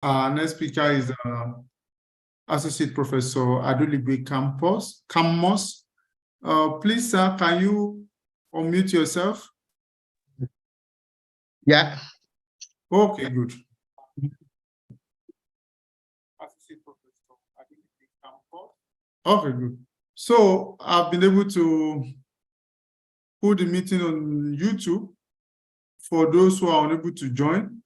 Our next speaker is Associate Professor Aduligbe Campos. Please, sir, can you unmute yourself? Yeah. Okay, good. Associate Professor Aduligbe Campos. Okay, good. So I've been able to put the meeting on YouTube for those who are unable to join.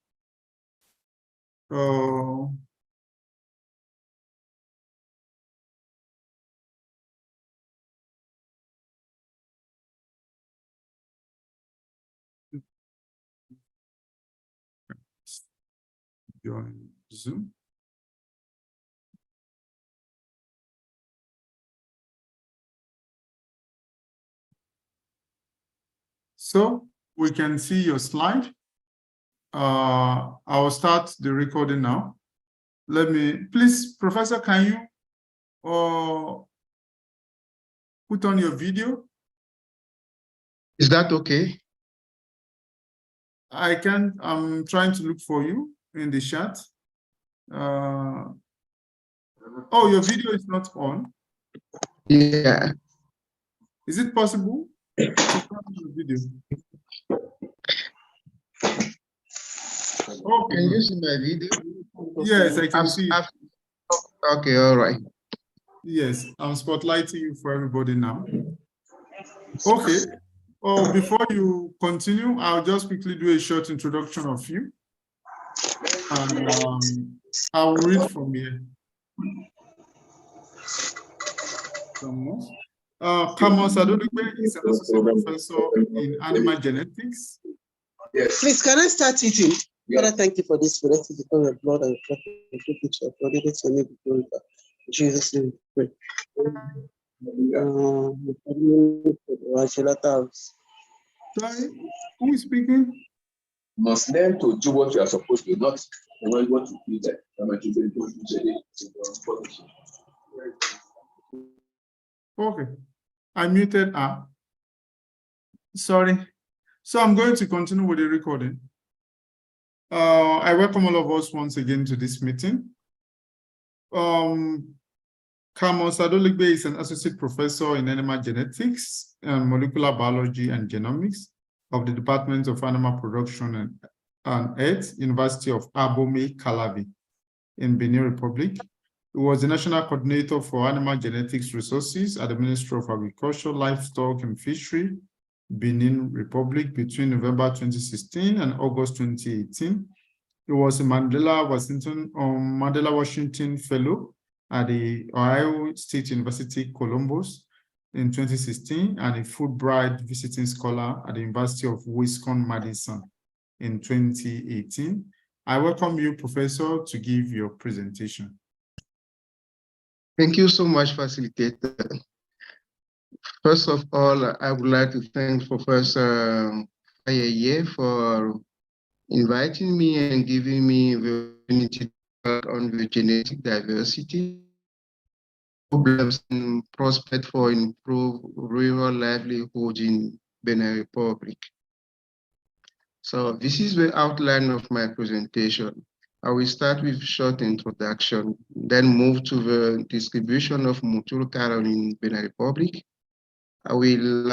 Join Zoom. So we can see your slide. I'll start the recording now. Let me, please, Professor, can you put on your video? Is that okay? I can't, I'm trying to look for you in the chat. Oh, your video is not on. Yeah. Is it possible to turn on your video? Okay. Can you see my video? Yes, I can see it. Okay, all right. Yes, I'm spotlighting you for everybody now. Okay. Oh, before you continue, I'll just quickly do a short introduction of you. And I'll read from here. Campos Aduligbe is an associate professor in animal genetics. Yes. Please, can I start eating? Father, thank you for this. For us to become your blood and picture of body. Let's make it glorified. In Jesus' name, we pray. Sorry, who is speaking? You must learn to do what you are supposed to, not what to do that. Okay, I muted her. Sorry. So I'm going to continue with the recording. I welcome all of us once again to this meeting. Campos Aduligbe is an associate professor in animal genetics and molecular biology and genomics of the Department of Animal Production and Health, University of Abomey, Calavi in Benin Republic. He was the national coordinator for animal genetics resources at the Ministry of Agriculture, Livestock and Fishery, Benin Republic between November 2016 and August 2018. He was a Mandela Washington Fellow at the Ohio State University, Columbus in 2016, and a Fulbright visiting scholar at the University of Wisconsin-Madison in 2018. I welcome you, Professor, to give your presentation. Thank you so much, facilitator. First of all, I would like to thank Professor Ayeye for inviting me and giving me the opportunity to talk on the genetic diversity, problems and prospects for improved rural livelihood in Benin Republic. So this is the outline of my presentation. I will start with a short introduction, then move to the distribution of Muturu cattle in Benin Republic. I will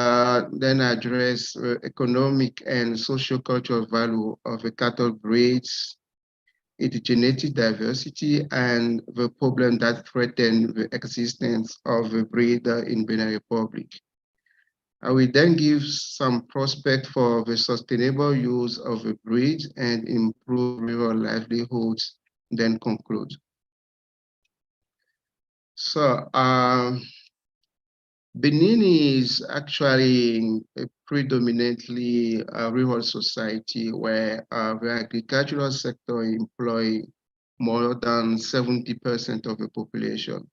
then address economic and socio-cultural value of the cattle breeds, its genetic diversity, and the problem that threaten the existence of the breed in Benin Republic. I will then give some prospect for the sustainable use of the breed and improve rural livelihoods, then conclude. So, Benin is actually a predominantly rural society where the agricultural sector employ more than 70% of the population.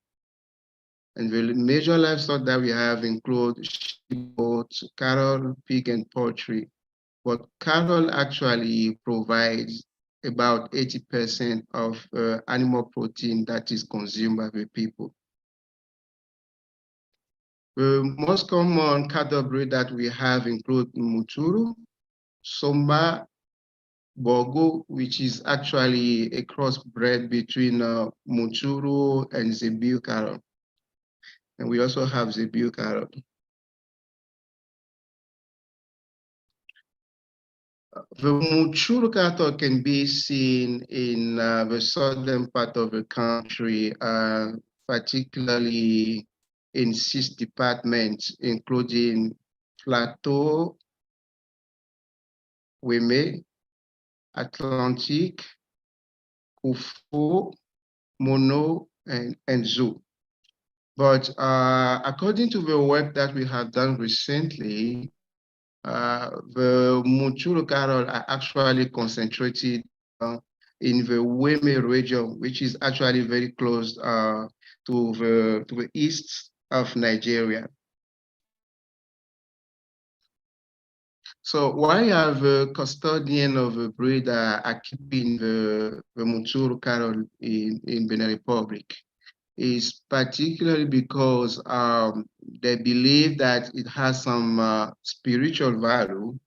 And the major livestock that we have include sheep, goats, cattle, pig, and poultry. But cattle actually provides about 80% of animal protein that is consumed by the people. The most common cattle breed that we have include Muturu, Somba, Borgo, which is actually a crossbred between Muturu and Zebu cattle. And we also have Zebu cattle. The Muturu cattle can be seen in the southern part of the country, particularly in 6 departments, including Plateau, Weme, Atlantic, Kufo, Mono, and Zoo. But according to the work that we have done recently, the Muturu cattle are actually concentrated in the Weme region, which is actually very close to the east of Nigeria. So why are the custodian of the breed are keeping the Muturu cattle in Benin Republic? Is particularly because they believe that it has some spiritual value,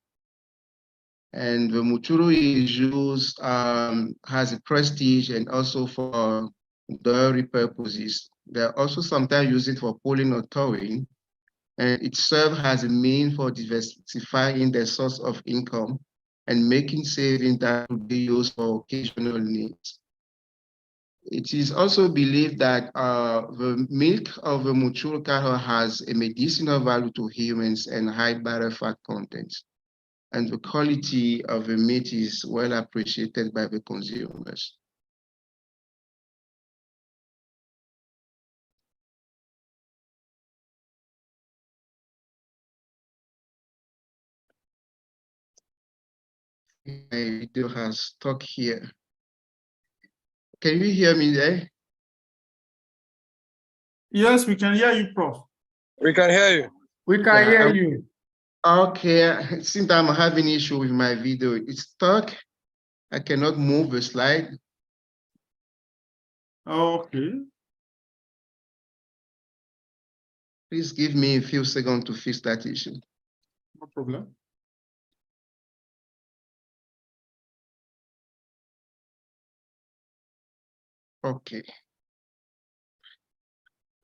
and the Muturu is used has a prestige and also for dairy purposes. They also sometimes use it for pulling or towing, and it serves as a means for diversifying their source of income and making savings that will be used for occasional needs. It is also believed that the milk of the Muturu cattle has a medicinal value to humans and high butter fat content. And the quality of the meat is well appreciated by the consumers. My video has stuck here. Can you hear me there? Yes, we can hear you, Prof. We can hear you. We can hear you. Okay, it seems I'm having issue with my video. It's stuck. I cannot move the slide. Okay. Please give me a few seconds to fix that issue. No problem. Okay.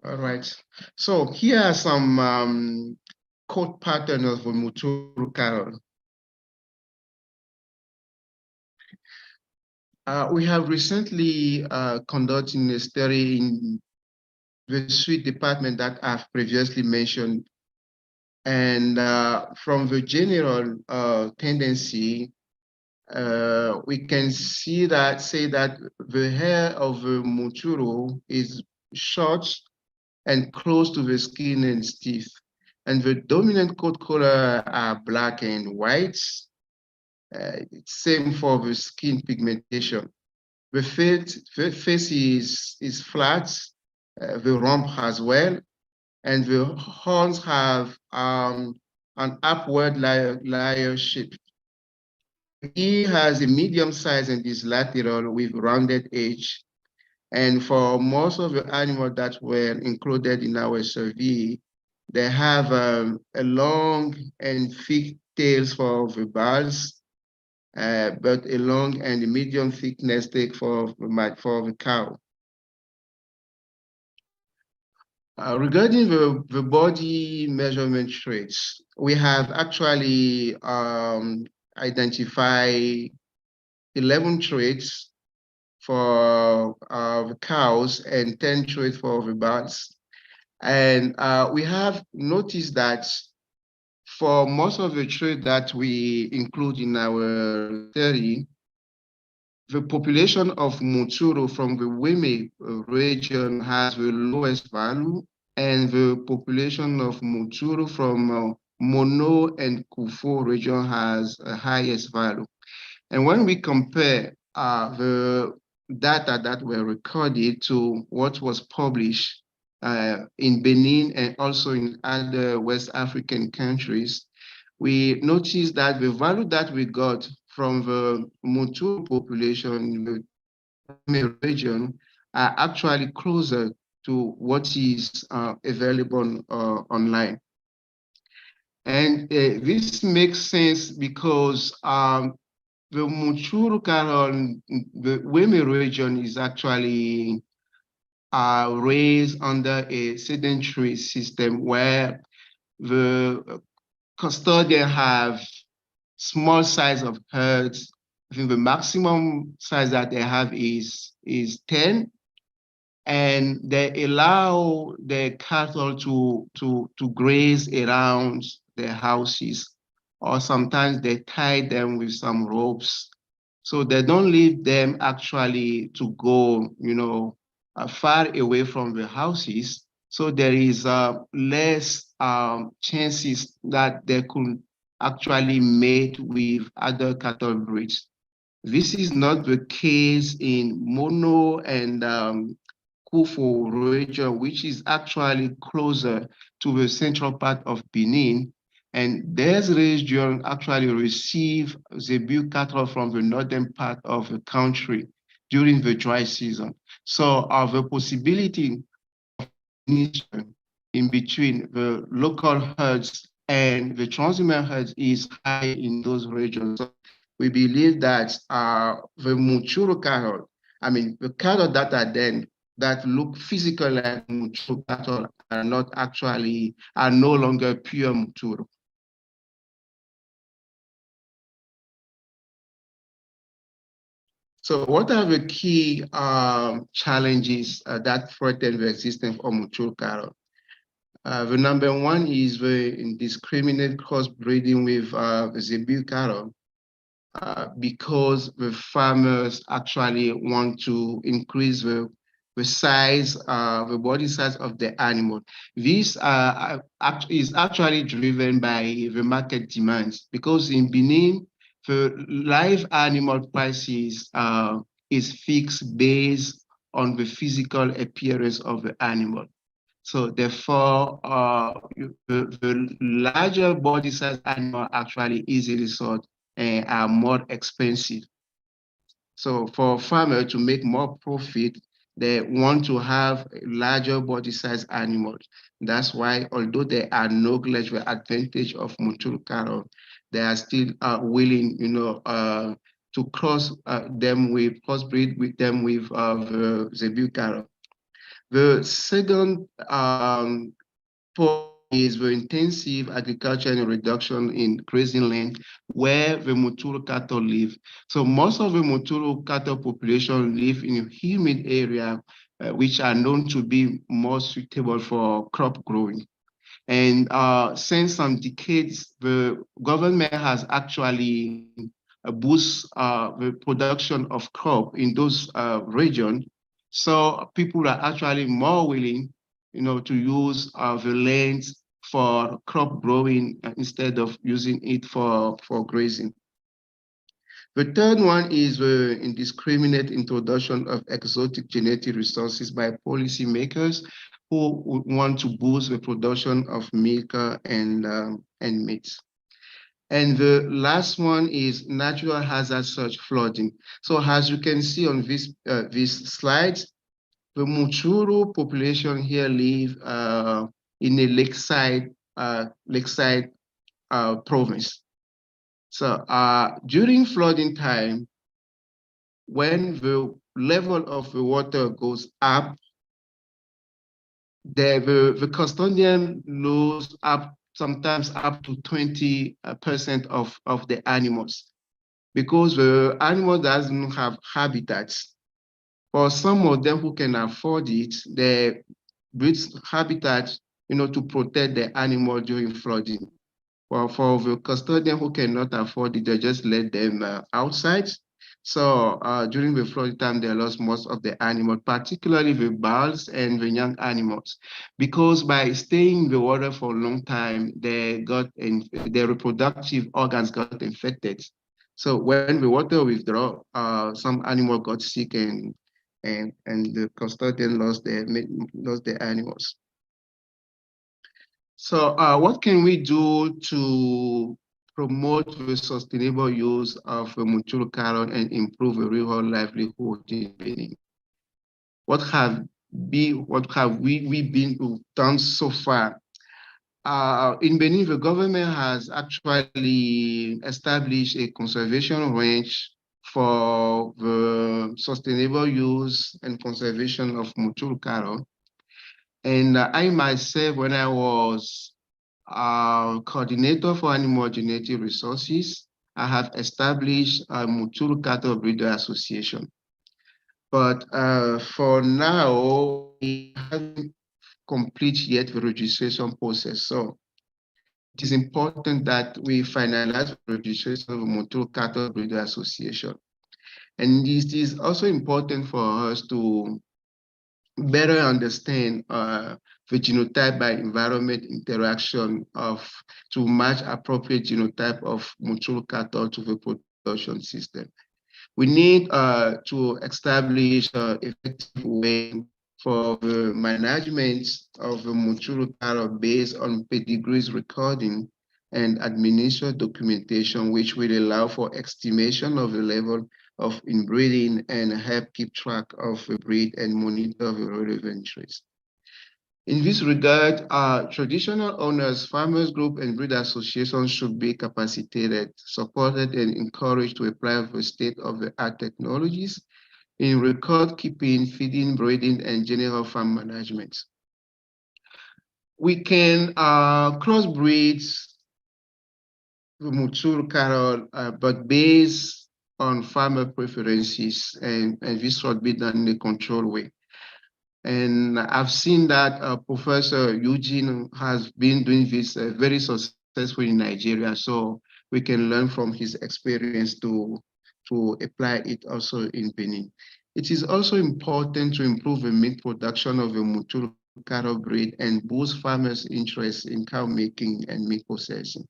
All right. So here are some coat patterns of the Muturu cattle. We have recently conducted a study in the sweet department that I've previously mentioned. And from the general tendency, we can say that the hair of the Muturu is short and close to the skin and stiff. And the dominant coat color are black and white. Same for the skin pigmentation. The face is flat, the rump as well, and the horns have an upward layer shape. He has a medium size and is lateral with rounded edge. And for most of the animals that were included in our survey, they have a long and thick tails for the bulls, but a long and medium thickness take for the cow. Regarding the body measurement traits, we have actually identified 11 traits for the cows and 10 traits for the bulls. And we have noticed that for most of the traits that we include in our study, the population of Muturu from the Weme region has the lowest value, and the population of Muturu from Mono and Kufo region has a highest value. And when we compare the data that were recorded to what was published in Benin and also in other West African countries, we noticed that the value that we got from the Muturu population in the region are actually closer to what is available online. And this makes sense because the Muturu cattle, the Weme region is actually raised under a sedentary system where the custodian have small size of herds. I think the maximum size that they have is 10, and they allow the cattle to graze around their houses, or sometimes they tie them with some ropes. So they don't leave them actually to go, far away from the houses. So there is less chances that they could actually mate with other cattle breeds. This is not the case in Mono and Kufo region, which is actually closer to the central part of Benin. And this region actually receive zebu cattle from the northern part of the country during the dry season. So the possibility of in between the local herds and the transhumant herds is high in those regions. So we believe that the Muturu cattle, the cattle that are then that look physically like Muturu cattle are no longer pure Muturu. So what are the key challenges that threaten the existence of Muturu cattle? The number one is the indiscriminate crossbreeding with the zebu cattle. Because the farmers actually want to increase the size, the body size of the animal. This is actually driven by the market demands, because in Benin, the live animal prices is fixed based on the physical appearance of the animal. So therefore, the larger body size animal actually easily sold and are more expensive. So for farmers to make more profit, they want to have larger body size animals. That's why, although they acknowledge the advantage of Muturu cattle, they are still willing, to crossbreed with them with the zebu cattle. The second point is the intensive agriculture and reduction in grazing land where the Muturu cattle live. So most of the Muturu cattle population live in a humid area, which are known to be more suitable for crop growing. And since some decades, the government has actually boosted the production of crop in those regions. So people are actually more willing, to use the lands for crop growing instead of using it for grazing. The third one is the indiscriminate introduction of exotic genetic resources by policymakers who want to boost the production of milk and meat. And the last one is natural hazards such flooding. So as you can see on these slides, the Muturu population here live in a lakeside province. So during flooding time, when the level of the water goes up, the custodian lose sometimes up to 20% of the animals, because the animal doesn't have habitats. For some of them who can afford it, they build habitats, to protect the animal during flooding. Well, for the custodian who cannot afford it, they just let them outside. So during the flood time, they lost most of the animals, particularly the bulls and the young animals, because by staying in the water for a long time, their reproductive organs got infected. So when the water withdraw, some animal got sick and the custodian lost the animals. So what can we do to promote the sustainable use of Muturu cattle and improve the rural livelihood in Benin? What have we been done so far? in Benin, the government has actually established a conservation range for the sustainable use and conservation of Muturu cattle. And I myself, when I was coordinator for animal genetic resources, I have established a Muturu Cattle Breeder Association. But for now, we haven't complete yet the registration process. So it is important that we finalize the registration of the Muturu Cattle Breeder Association. And it is also important for us to better understand the genotype by environment interaction to match appropriate genotype of Muturu cattle to the production system. We need to establish an effective way for the management of the Muturu cattle based on pedigrees recording and administrative documentation, which will allow for estimation of the level of inbreeding and help keep track of the breed and monitor the relevant traits. In this regard, traditional owners, farmers group, and breed associations should be capacitated, supported, and encouraged to apply the state-of-the-art technologies in record keeping, feeding, breeding, and general farm management. We can crossbreed the Muturu cattle, but based on farmer preferences, and this should be done in a controlled way. And I've seen that Professor Eugene has been doing this very successfully in Nigeria, so we can learn from his experience to apply it also in Benin. It is also important to improve the meat production of the Muturu cattle breed and boost farmers' interest in cow making and meat processing.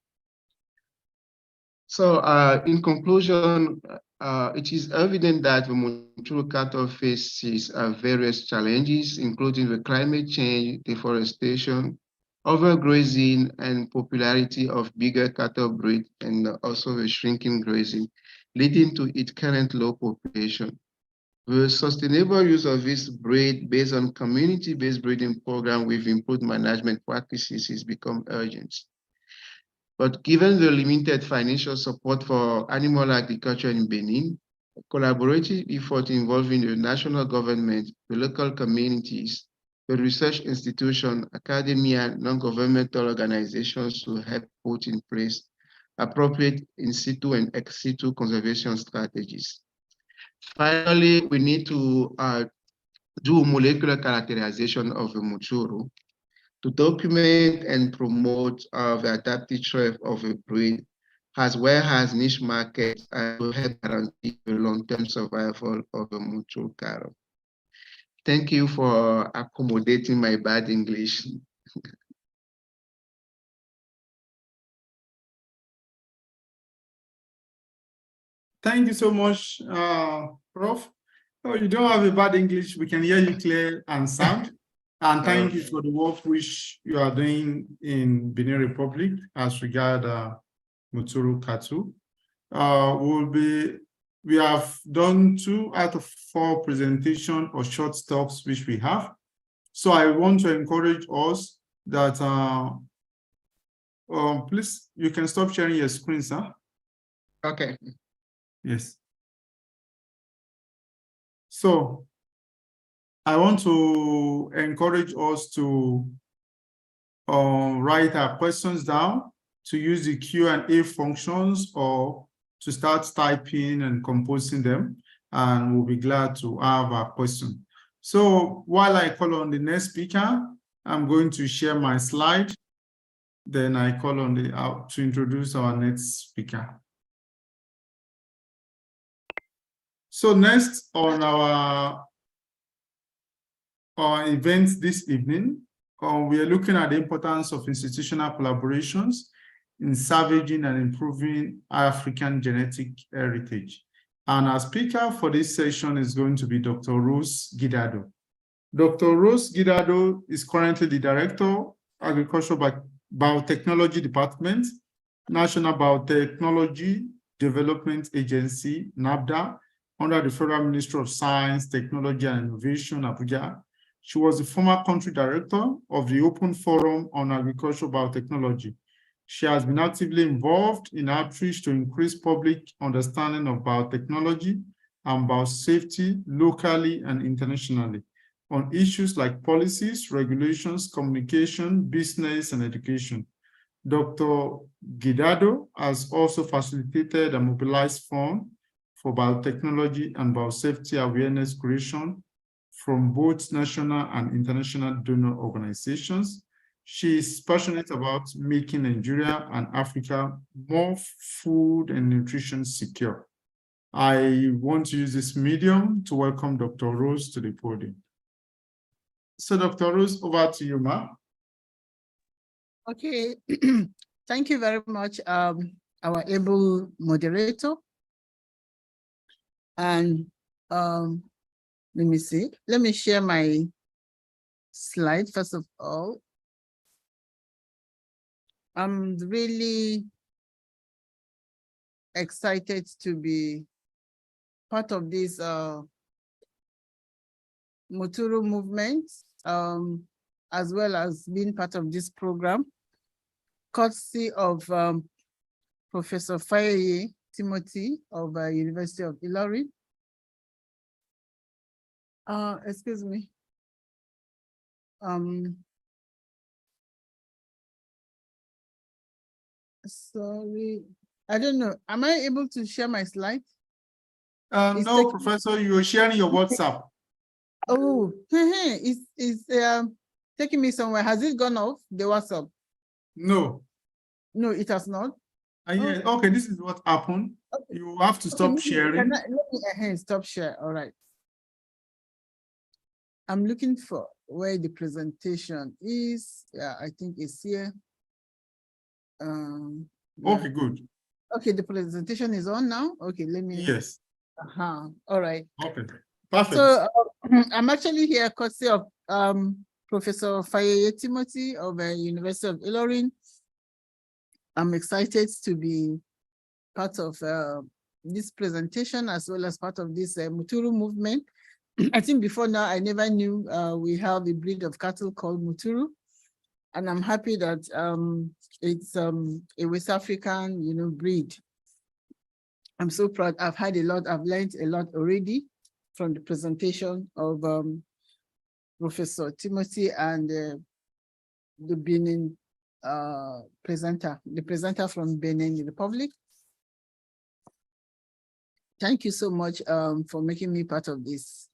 So in conclusion, it is evident that the Muturu cattle faces various challenges, including the climate change, deforestation, overgrazing, and popularity of bigger cattle breed, and also the shrinking grazing, leading to its current low population. The sustainable use of this breed based on community-based breeding program with improved management practices is become urgent. But given the limited financial support for animal agriculture in Benin, a collaborative effort involving the national government, the local communities, the research institution, academia, non-governmental organizations to help put in place appropriate in situ and ex situ conservation strategies. Finally, we need to do molecular characterization of the Muturu to document and promote the adaptive trait of a breed, as well as niche markets, and to help guarantee the long-term survival of the Muturu cattle. Thank you for accommodating my bad English. Thank you so much, Prof. Oh, you don't have a bad English. We can hear you clear and sound. And thank you for the work which you are doing in Benin Republic as regard Muturu cattle. We have done 2 out of 4 presentations or short talks which we have. So I want to encourage us that please, you can stop sharing your screen, sir. Okay. Yes. So I want to encourage us to write our questions down, to use the Q&A functions, or to start typing and composing them, and we'll be glad to have our question. So while I call on the next speaker, I'm going to share my slide. Then I call on to introduce our next speaker. So next on our events this evening, we are looking at the importance of institutional collaborations in salvaging and improving African genetic heritage. And our speaker for this session is going to be Dr. Rose Gidado. Dr. Rose Gidado is currently the Director, Agricultural Biotechnology Department, National Biotechnology Development Agency, NABDA, under the Federal Ministry of Science, Technology and Innovation, Abuja. She was the former country director of the Open Forum on Agricultural Biotechnology. She has been actively involved in outreach to increase public understanding of biotechnology and biosafety locally and internationally on issues like policies, regulations, communication, business, and education. Dr. Guidado has also facilitated and mobilized funds for biotechnology and biosafety awareness creation from both national and international donor organizations. She is passionate about making Nigeria and Africa more food and nutrition secure. I want to use this medium to welcome Dr. Rose to the podium. So Dr. Rose, over to you, ma. Okay, thank you very much, our able moderator. And let me see, let me share my slide first of all. I'm really excited to be part of this Muturu movement, as well as being part of this program, courtesy of Professor Fayeye Timothy of University of Ilorin. Excuse me. Sorry, I don't know. Am I able to share my slide? No, Professor, you're sharing your WhatsApp. Oh, it's taking me somewhere. Has it gone off the WhatsApp? No. No, it has not. Yeah, okay, this is what happened. Okay. You have to stop sharing. Let me stop share. All right. I'm looking for where the presentation is. Yeah, I think it's here. Yeah. Okay, good. Okay, the presentation is on now. Okay, let me. Yes. All right. Okay, perfect. So I'm actually here courtesy of Professor Fayeye Timothy of the University of Ilorin. I'm excited to be part of this presentation as well as part of this Muturu movement. I think before now, I never knew we have a breed of cattle called Muturu. And I'm happy that it's a West African, breed. I'm so proud. I've had a lot, I've learned a lot already from the presentation of Professor Timothy and the Benin presenter, the presenter from Benin Republic. Thank you so much for making me part of this.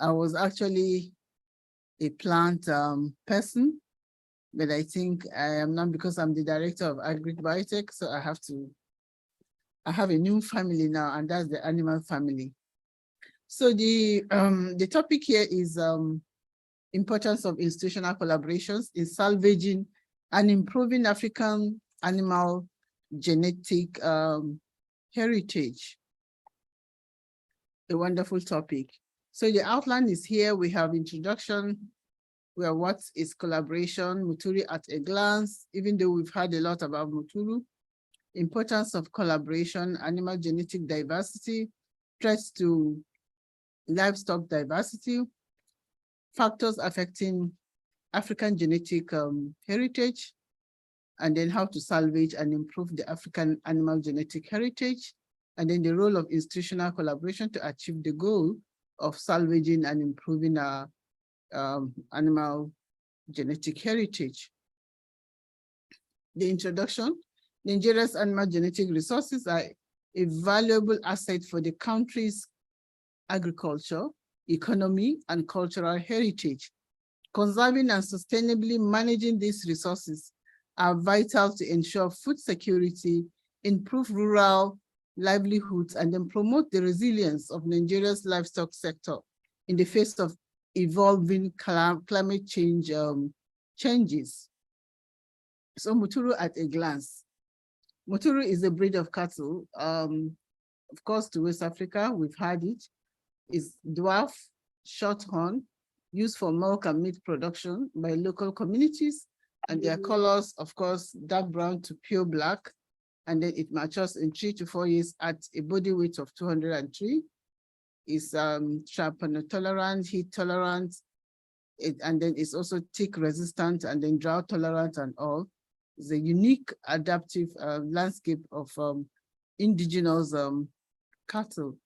I was actually a plant person, but I think I am not, because I'm the director of Agri Biotech, so I have a new family now, and that's the animal family. So the topic here is importance of institutional collaborations in salvaging and improving African animal genetic heritage. A wonderful topic. So the outline is here. We have introduction, where what is collaboration, Muturu at a glance, even though we've heard a lot about Muturu, importance of collaboration, animal genetic diversity, threats to livestock diversity, factors affecting African genetic heritage, and then how to salvage and improve the African animal genetic heritage, and then the role of institutional collaboration to achieve the goal of salvaging and improving our animal genetic heritage. The introduction: Nigeria's animal genetic resources are a valuable asset for the country's agriculture, economy, and cultural heritage. Conserving and sustainably managing these resources are vital to ensure food security, improve rural livelihoods, and then promote the resilience of Nigeria's livestock sector in the face of evolving climate change changes. So Muturu at a glance. Muturu is a breed of cattle, of course, to West Africa, we've had it. It's dwarf, shorthorn, used for milk and meat production by local communities, and their colors, of course, dark brown to pure black, and then it matures in 3 to 4 years at a body weight of 203. It's trypanotolerant, heat tolerant, and then it's also tick resistant and then drought tolerant and all. It's a unique adaptive landscape of indigenous cattle.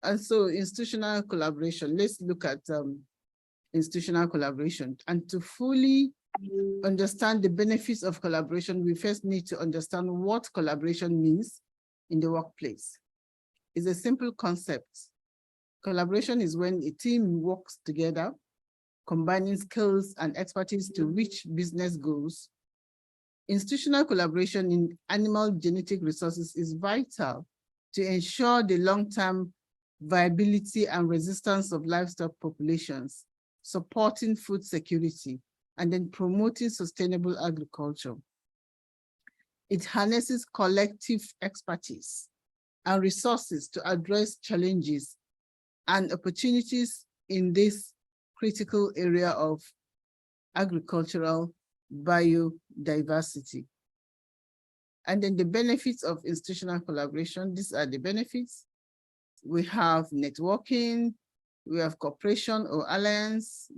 And so institutional collaboration, let's look at institutional collaboration. And to fully understand the benefits of collaboration, we first need to understand what collaboration means in the workplace. It's a simple concept. Collaboration is when a team works together, combining skills and expertise to reach business goals. Institutional collaboration in animal genetic resources is vital to ensure the long-term viability and resistance of livestock populations, supporting food security, and then promoting sustainable agriculture. It harnesses collective expertise and resources to address challenges and opportunities in this critical area of agricultural biodiversity. And then the benefits of institutional collaboration, these are the benefits. We have networking, we have cooperation or alliance,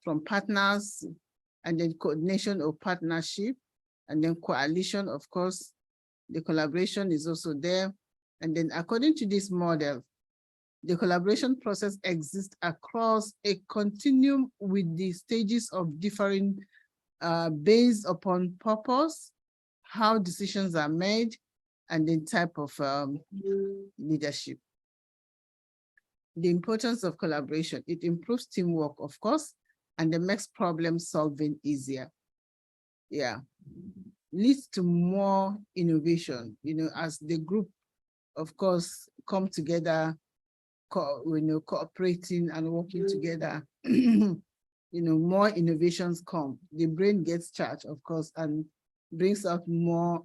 from partners, and then coordination or partnership, and then coalition, of course. The collaboration is also there. And then according to this model, the collaboration process exists across a continuum with the stages of differing based upon purpose, how decisions are made, and the type of leadership. The importance of collaboration, it improves teamwork, of course, and it makes problem solving easier. Yeah, leads to more innovation, as the group, of course, come together, cooperating and working together, more innovations come. The brain gets charged, of course, and brings out more,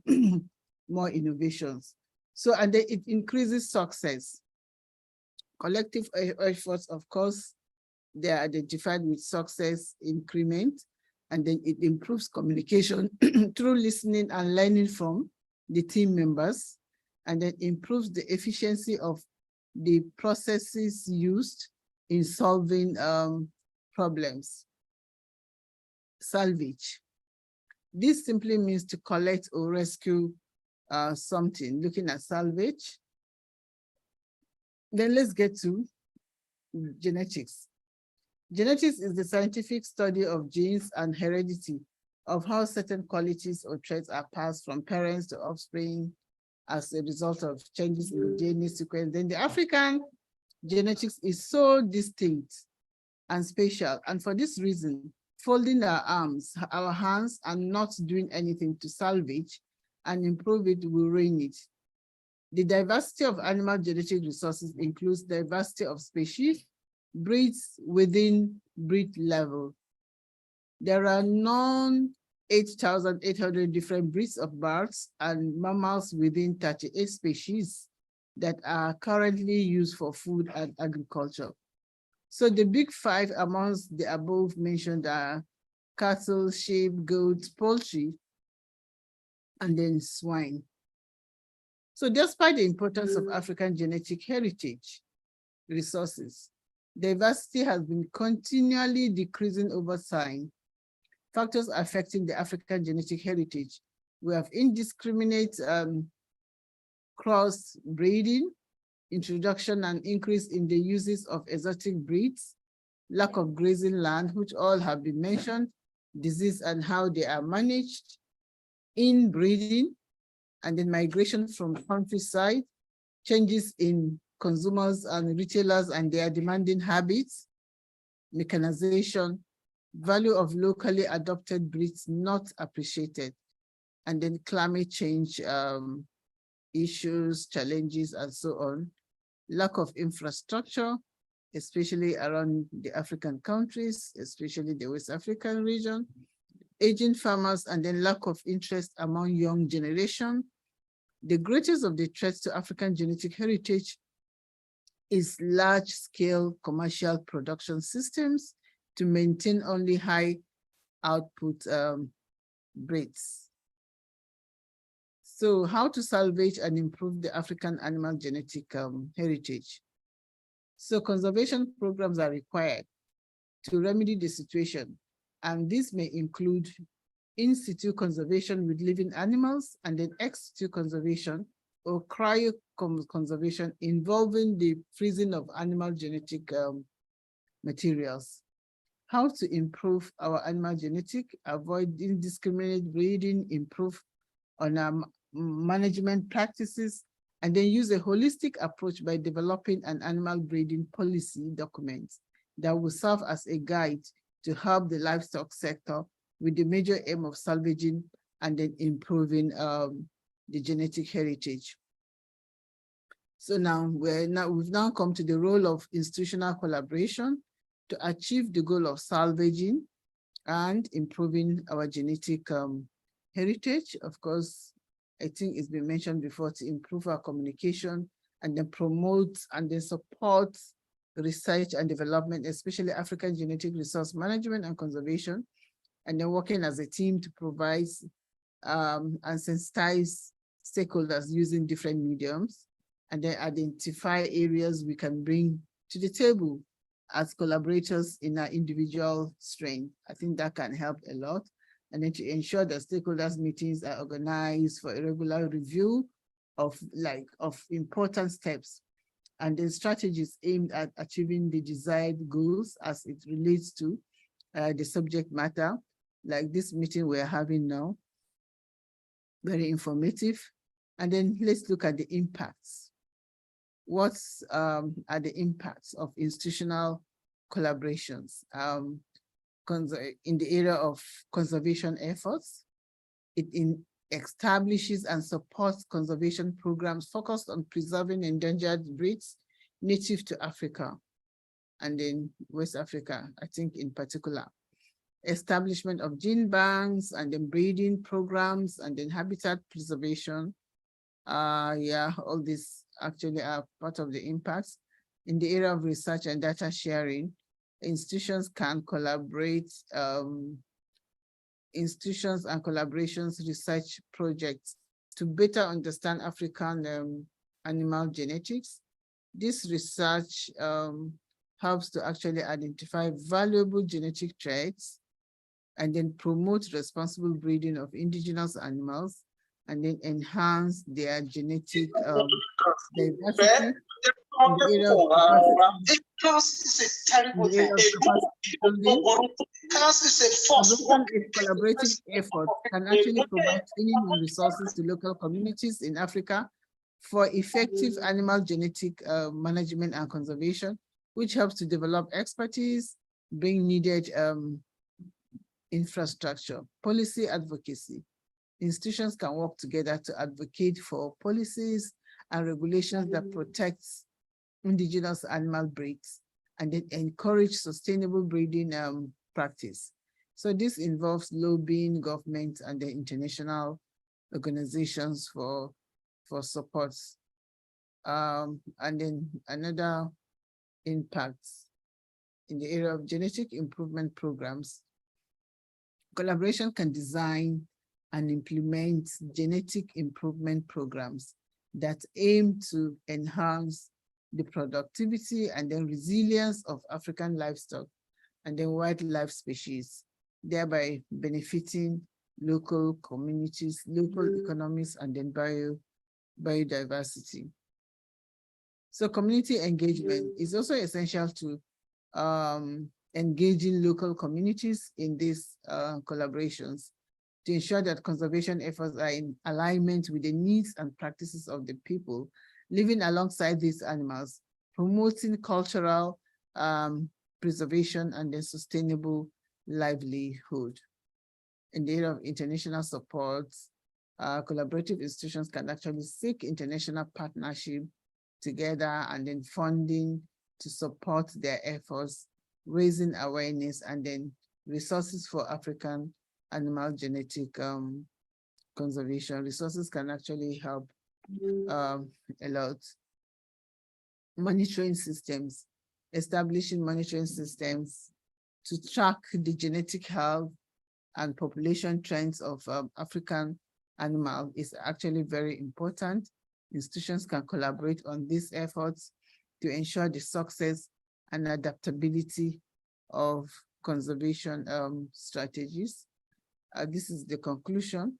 more innovations. So, and then it increases success. Collective efforts, of course, they are identified with success increment, and then it improves communication through listening and learning from the team members, and then improves the efficiency of the processes used in solving problems. Salvage. This simply means to collect or rescue something, looking at salvage. Then let's get to genetics. Genetics is the scientific study of genes and heredity, of how certain qualities or traits are passed from parents to offspring as a result of changes in the DNA sequence. Then the African genetics is so distinct and special. And for this reason, folding our arms, our hands, and not doing anything to salvage and improve it will ruin it. The diversity of animal genetic resources includes diversity of species, breeds within breed level. There are 8,800 different breeds of birds and mammals within 38 species that are currently used for food and agriculture. So the big five amongst the above mentioned are cattle, sheep, goats, poultry, and then swine. So despite the importance of African genetic heritage resources, diversity has been continually decreasing over time. Factors affecting the African genetic heritage, we have indiscriminate cross-breeding, introduction and increase in the uses of exotic breeds, lack of grazing land, which all have been mentioned, disease and how they are managed, inbreeding, and then migration from countryside, changes in consumers and retailers and their demanding habits, mechanization, value of locally adopted breeds not appreciated, and then climate change issues, challenges, and so on, lack of infrastructure, especially around the African countries, especially the West African region, aging farmers, and then lack of interest among young generation. The greatest of the threats to African genetic heritage is large-scale commercial production systems to maintain only high output breeds. So how to salvage and improve the African animal genetic heritage? So conservation programs are required to remedy the situation. And this may include in situ conservation with living animals, and then ex situ conservation or cryo conservation involving the freezing of animal genetic materials. How to improve our animal genetic, avoid indiscriminate breeding, improve on our management practices, and then use a holistic approach by developing an animal breeding policy document that will serve as a guide to help the livestock sector with the major aim of salvaging and then improving the genetic heritage. So now we've now come to the role of institutional collaboration to achieve the goal of salvaging and improving our genetic heritage. Of course, I think it's been mentioned before, to improve our communication and then promote and then support research and development, especially African genetic resource management and conservation, and then working as a team to provide and sensitize stakeholders using different mediums, and then identify areas we can bring to the table as collaborators in our individual strength. I think that can help a lot. And then to ensure that stakeholders meetings are organized for a regular review of important steps, and then strategies aimed at achieving the desired goals as it relates to the subject matter, like this meeting we're having now. Very informative. And then let's look at the impacts. What are the impacts of institutional collaborations in the area of conservation efforts? It establishes and supports conservation programs focused on preserving endangered breeds native to Africa and in West Africa, I think in particular. Establishment of gene banks and then breeding programs and then habitat preservation. All these actually are part of the impacts. In the area of research and data sharing, institutions can collaborate, institutions and collaborations research projects to better understand African animal genetics. This research helps to actually identify valuable genetic traits and then promote responsible breeding of indigenous animals and then enhance their genetic diversity. In the area of collaborative efforts can actually provide training and resources to local communities in Africa for effective animal genetic management and conservation, which helps to develop expertise, bring needed infrastructure. Policy advocacy. Institutions can work together to advocate for policies and regulations that protect indigenous animal breeds and then encourage sustainable breeding practice. So this involves lobbying government and the international organizations for support. And then another impact in the area of genetic improvement programs. Collaboration can design and implement genetic improvement programs that aim to enhance the productivity and then resilience of African livestock and then wildlife species, thereby benefiting local communities, local economies, and then biodiversity. So community engagement is also essential to engaging local communities in these collaborations to ensure that conservation efforts are in alignment with the needs and practices of the people living alongside these animals, promoting cultural preservation and the sustainable livelihood. In the area of international support, collaborative institutions can actually seek international partnership together and then funding to support their efforts, raising awareness and then resources for African animal genetic conservation. Resources can actually help a lot. Monitoring systems, establishing monitoring systems to track the genetic health and population trends of African animals is actually very important. Institutions can collaborate on these efforts to ensure the success and adaptability of conservation strategies. This is the conclusion.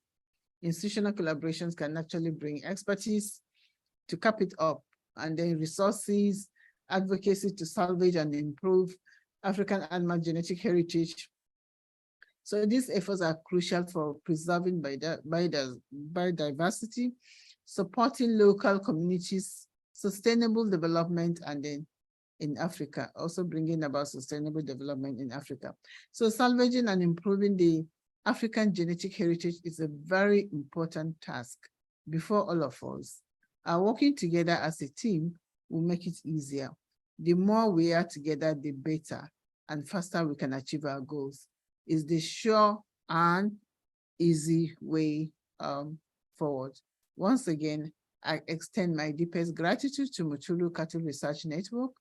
Institutional collaborations can actually bring expertise to cap it up, and then resources, advocacy to salvage and improve African animal genetic heritage. So these efforts are crucial for preserving biodiversity, supporting local communities, sustainable development, and then in Africa, also bringing about sustainable development in Africa. So salvaging and improving the African genetic heritage is a very important task before all of us. Working together as a team will make it easier. The more we are together, the better and faster we can achieve our goals. Is the sure and easy way forward. Once again, I extend my deepest gratitude to Muturu Cattle Research Network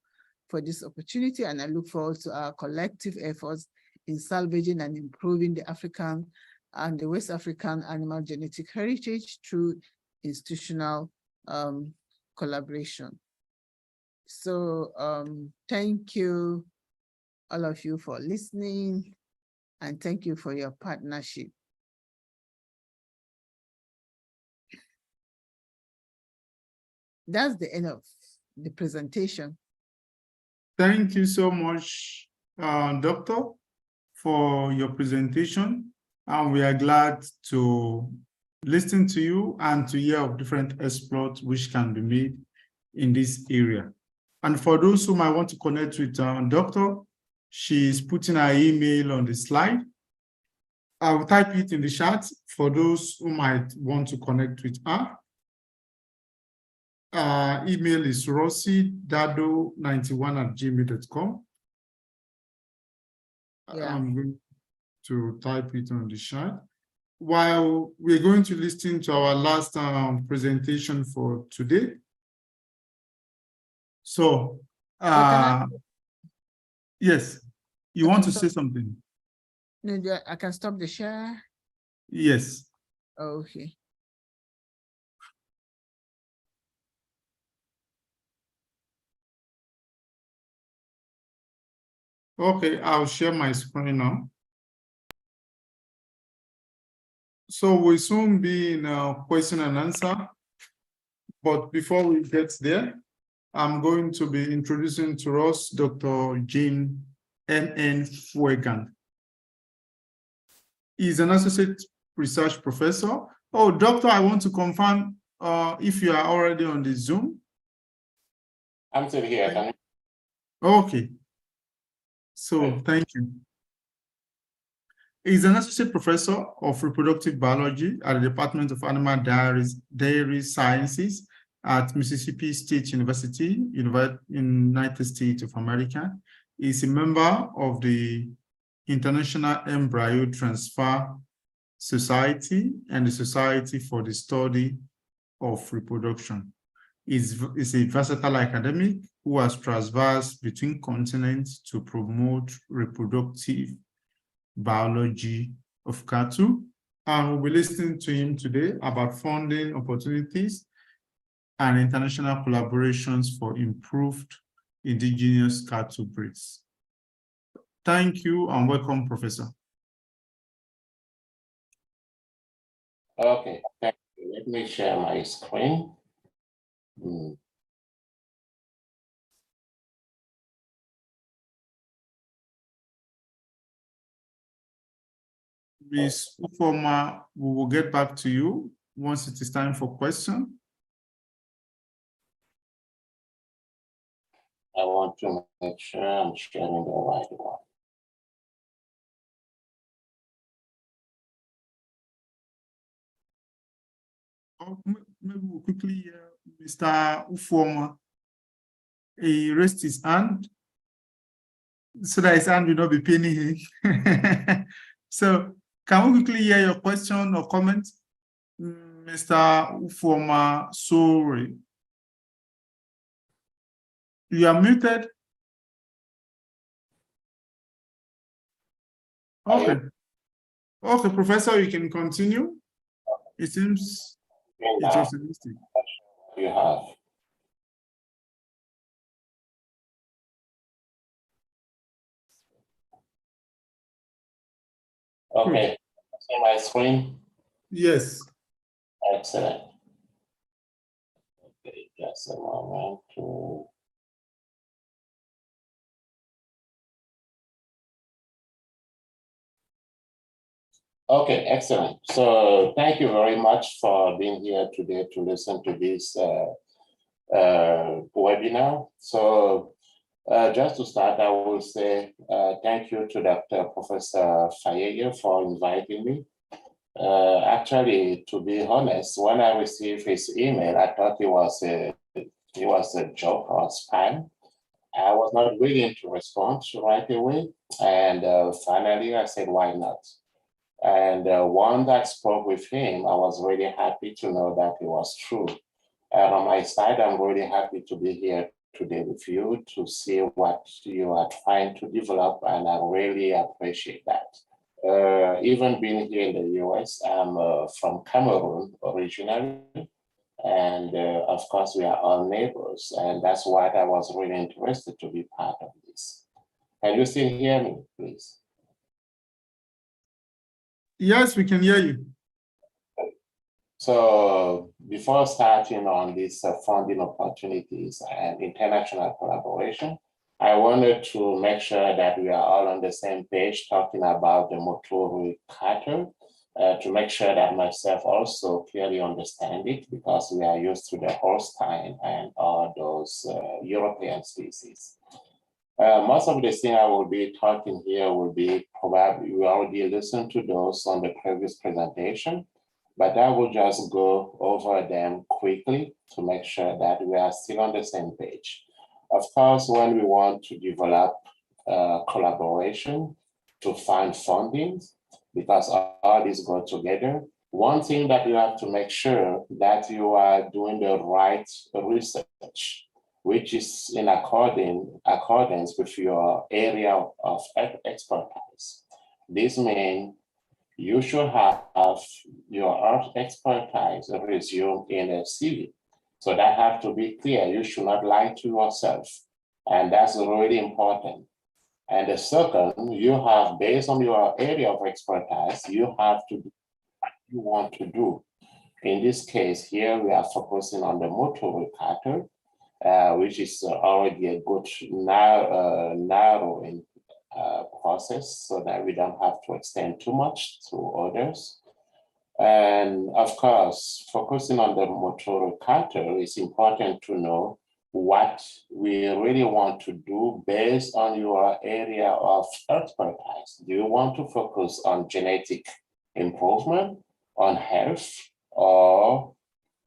for this opportunity, and I look forward to our collective efforts in salvaging and improving the African and the West African animal genetic heritage through institutional collaboration. So thank you all of you for listening, and thank you for your partnership. That's the end of the presentation. Thank you so much, Doctor, for your presentation. And we are glad to listen to you and to hear of different exploits which can be made in this area. And for those who might want to connect with Doctor, she's putting her email on the slide. I will type it in the chat for those who might want to connect with her. Email is rossidado91@gmail.com. Yeah. I'm going to type it on the chat. While we're going to listen to our last presentation for today. So, yes, you want to say something? No, I can stop the share. Yes. Okay. Okay, I'll share my screen now. So we'll soon be in a question and answer. But before we get there, I'm going to be introducing to us Dr. Jean M.N. Fuegan. He's an associate research professor. Oh, doctor, I want to confirm if you are already on the Zoom. I'm still here. Okay. So thank you. He's an associate professor of reproductive biology at the Department of Animal Dairy Sciences at Mississippi State University, United States of America. He's a member of the International Embryo Transfer Society and the Society for the Study of Reproduction. He's a versatile academic who has traversed between continents to promote reproductive biology of cattle. And we'll be listening to him today about funding opportunities and international collaborations for improved indigenous cattle breeds. Thank you and welcome, Professor. Okay, thank you. Let me share my screen. Ms. Ufoma, we will get back to you once it is time for question. I want to make sure I'm sharing the right one. Maybe we'll quickly, Mr. Ufoma, he raised his hand so that his hand will not be paining him. So can we quickly hear your question or comment, Mr. Ufoma Sori? You are muted. Okay. Okay, Professor, you can continue. It seems it's optimistic. You have. Okay, see my screen? Yes. Excellent. Okay, just a moment to. Okay, excellent. So thank you very much for being here today to listen to this webinar. So just to start, I will say thank you to Dr. Professor Fayeye for inviting me. Actually, to be honest, when I received his email, I thought it was a joke or spam. I was not willing to respond right away. And finally, I said, why not? And one that spoke with him, I was really happy to know that it was true. And on my side, I'm really happy to be here today with you to see what you are trying to develop, and I really appreciate that. Even being here in the US, I'm from Cameroon originally, and of course we are all neighbors, and that's why I was really interested to be part of this. Can you still hear me, please? Yes, we can hear you. So before starting on these funding opportunities and international collaboration, I wanted to make sure that we are all on the same page talking about the Muturu Charter, to make sure that myself also clearly understand it, because we are used to the Holstein and all those European species. Most of the things I will be talking here will be probably, we already listened to those on the previous presentation, but I will just go over them quickly to make sure that we are still on the same page. Of course, when we want to develop collaboration to find funding, because all these go together, one thing that you have to make sure that you are doing the right research, which is in accordance with your area of expertise. This means you should have your expertise resumed in a CV. So that have to be clear. You should not lie to yourself. And that's really important. And the second, you have, based on your area of expertise, you have to do what you want to do. In this case here, we are focusing on the Muturu Charter, which is already a good narrowing process, so that we don't have to extend too much to others. And of course, focusing on the Muturu Charter, it's important to know what we really want to do based on your area of expertise. Do you want to focus on genetic improvement, on health, or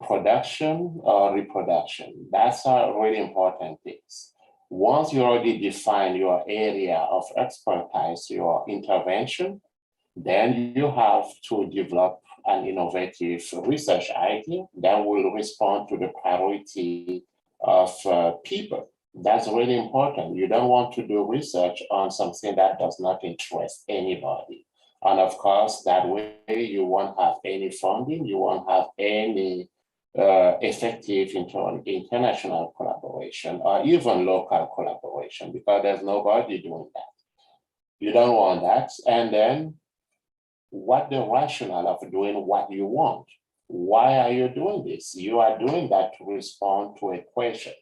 production or reproduction? That's a really important things. Once you already define your area of expertise, your intervention, then you have to develop an innovative research idea that will respond to the priority of people. That's really important. You don't want to do research on something that does not interest anybody. And of course, that way you won't have any funding, you won't have any effective international collaboration or even local collaboration, because there's nobody doing that. You don't want that. And then what the rationale of doing what you want? Why are you doing this? You are doing that to respond to a question.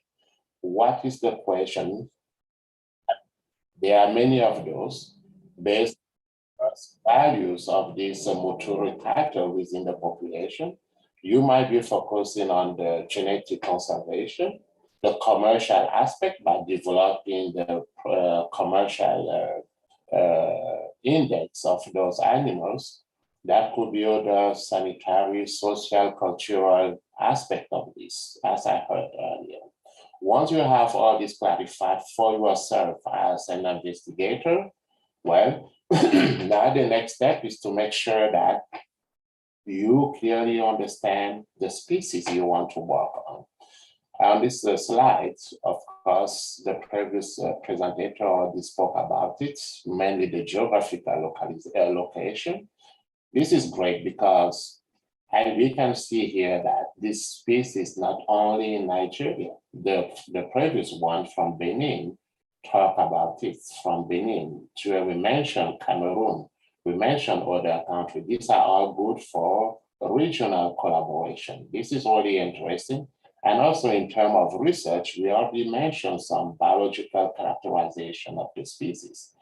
What is the question? There are many of those based on values of this Muturu Charter within the population. You might be focusing on the genetic conservation, the commercial aspect by developing the commercial index of those animals. That could be other sanitary, social, cultural aspect of this, as I heard earlier. Once you have all this clarified for yourself as an investigator, well, now the next step is to make sure that you clearly understand the species you want to work on. On this slide, of course, the previous presenter already spoke about it, mainly the geographical location. This is great because we can see here that this species not only in Nigeria, the previous one from Benin talk about it from Benin, where we mentioned Cameroon. We mentioned other countries. These are all good for regional collaboration. This is really interesting. And also in terms of research, we already mentioned some biological characterization of the species,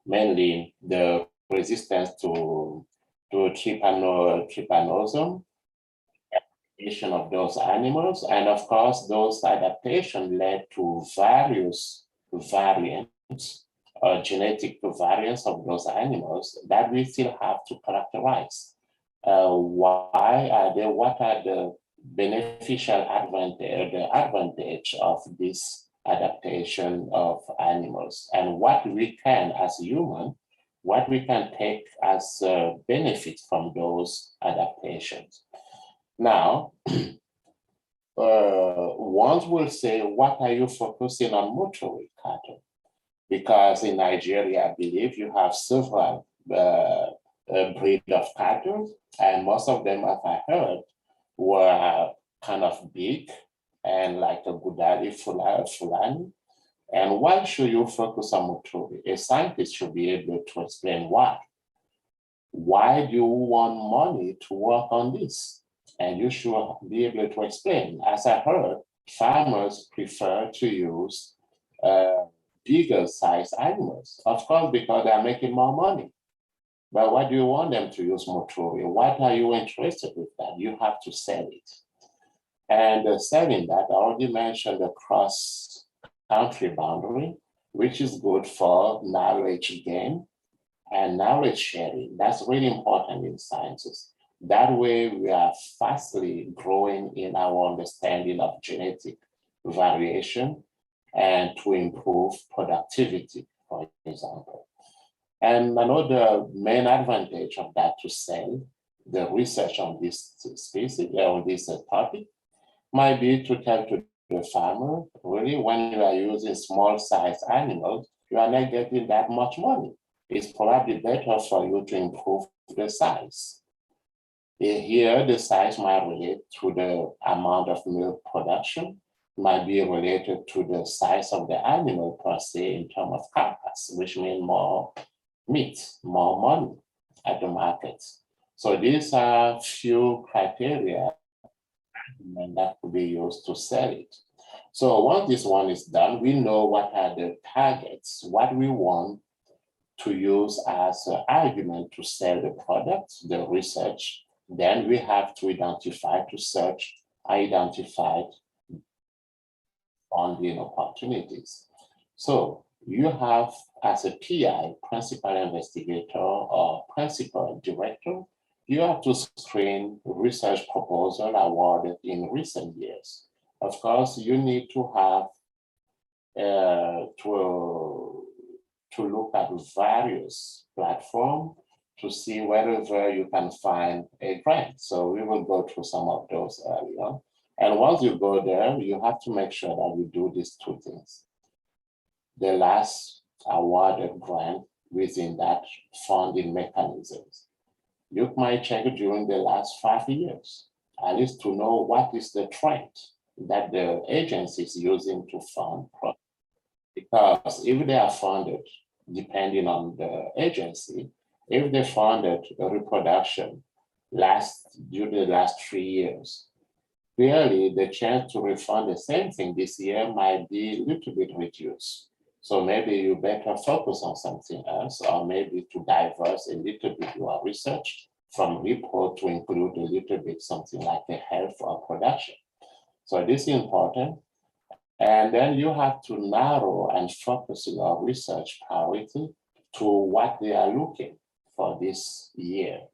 mainly the resistance to trypanosome, adaptation of those animals. And of course, those adaptations led to various variants or genetic variants of those animals that we still have to characterize. Why are they? What are the beneficial advantage of this adaptation of animals, and what we can, as human, what we can take as benefit from those adaptations. Now, one will say, what are you focusing on Muturu cattle? Because in Nigeria, I believe you have several breed of cattle, and most of them, as I heard, were kind of big and like a Gudari Fulani. And why should you focus on Muturu? A scientist should be able to explain why. Why do you want money to work on this? And you should be able to explain. As I heard, farmers prefer to use bigger size animals, of course, because they are making more money. But why do you want them to use Muturu? What are you interested with that? You have to sell it. And selling that, I already mentioned the cross-country boundary, which is good for knowledge gain and knowledge sharing. That's really important in sciences. That way, we are fastly growing in our understanding of genetic variation and to improve productivity, for example. And another main advantage of that to sell the research on this species, on this topic, might be to tell to the farmer, really, when you are using small size animals, you are not getting that much money. It's probably better for you to improve the size. Here, the size might relate to the amount of milk production, might be related to the size of the animal per se in terms of carcass, which means more meat, more money at the market. So these are few criteria that could be used to sell it. So once this one is done, we know what are the targets, what we want to use as an argument to sell the product, the research. Then we have to identify, to search, identify funding opportunities. So you have, as a PI, principal investigator or principal director, you have to screen research proposal awarded in recent years. Of course, you need to have to look at various platforms to see wherever you can find a grant. So we will go through some of those earlier. And once you go there, you have to make sure that you do these two things. The last awarded grant within that funding mechanisms. You might check during the last 5 years, at least to know what is the trend that the agency is using to fund projects. Because if they are funded, depending on the agency, if they funded a reproduction during the last 3 years, clearly the chance to refund the same thing this year might be a little bit reduced. So maybe you better focus on something else, or maybe to diverse a little bit your research from report to include a little bit something like the health or production. So this is important. And then you have to narrow and focus your research priority to what they are looking for this year.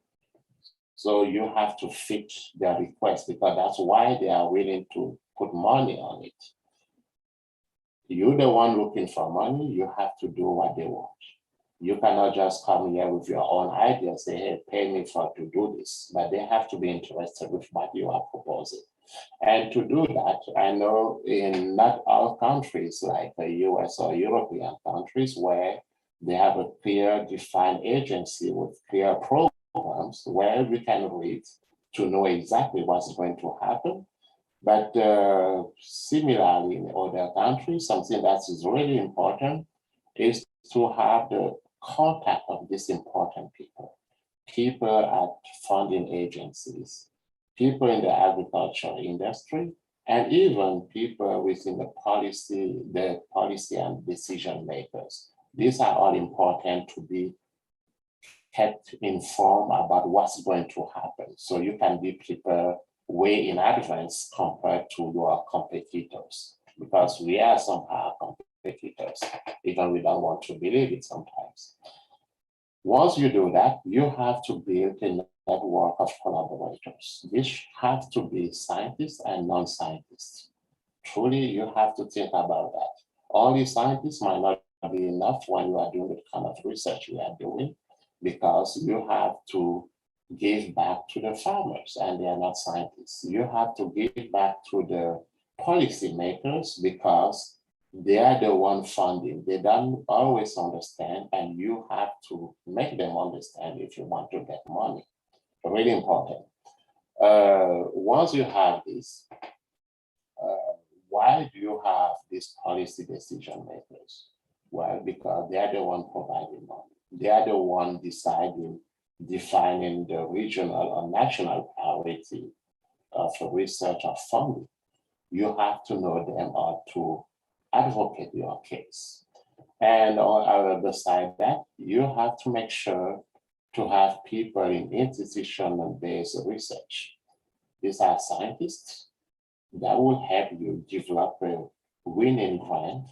So you have to fit their request, because that's why they are willing to put money on it. You're the one looking for money, you have to do what they want. You cannot just come here with your own idea and say, hey, pay me to do this, but they have to be interested with what you are proposing. And to do that, I know in not all countries like the US or European countries where they have a clear defined agency with clear programs where we can read to know exactly what's going to happen. But similarly, in other countries, something that is really important is to have the contact of these important people. people at funding agencies, people in the agriculture industry, and even people within the policy and decision makers. These are all important to be kept informed about what's going to happen, so you can be prepared way in advance compared to your competitors, because we are somehow competitors, even we don't want to believe it sometimes. Once you do that, you have to build a network of collaborators. This have to be scientists and non-scientists. Truly, you have to think about that. Only scientists might not be enough when you are doing the kind of research we are doing, because you have to give back to the farmers, and they are not scientists. You have to give back to the policymakers, because they are the one funding. They don't always understand, and you have to make them understand if you want to get money. Really important. Once you have this, why do you have these policy decision makers? Well, because they are the one providing money. They are the one deciding, defining the regional or national priority of research or funding. You have to know them or to advocate your case. And beside that, you have to make sure to have people in institutional-based research. These are scientists that will help you develop a winning grant,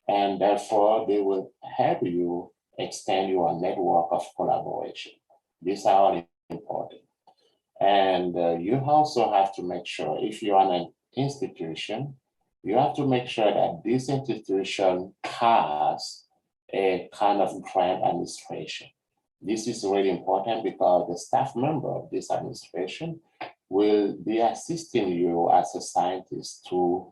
and therefore they will help you extend your network of collaboration. These are all important. And you also have to make sure, if you are an institution, you have to make sure that this institution has a kind of grant administration. This is really important, because the staff member of this administration will be assisting you as a scientist to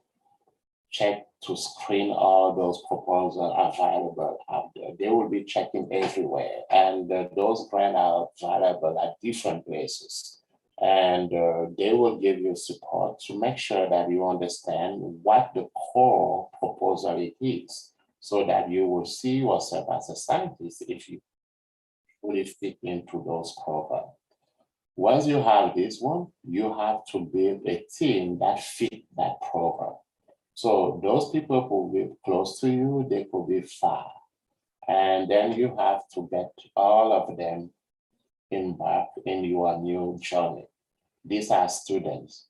check, to screen all those proposals available out there. They will be checking everywhere, and those grants are available at different places. And they will give you support to make sure that you understand what the core proposal it is, so that you will see yourself as a scientist if you fully fit into those programs. Once you have this one, you have to build a team that fit that program. So those people who will be close to you, they could be far. And then you have to get all of them embarked in your new journey. These are students,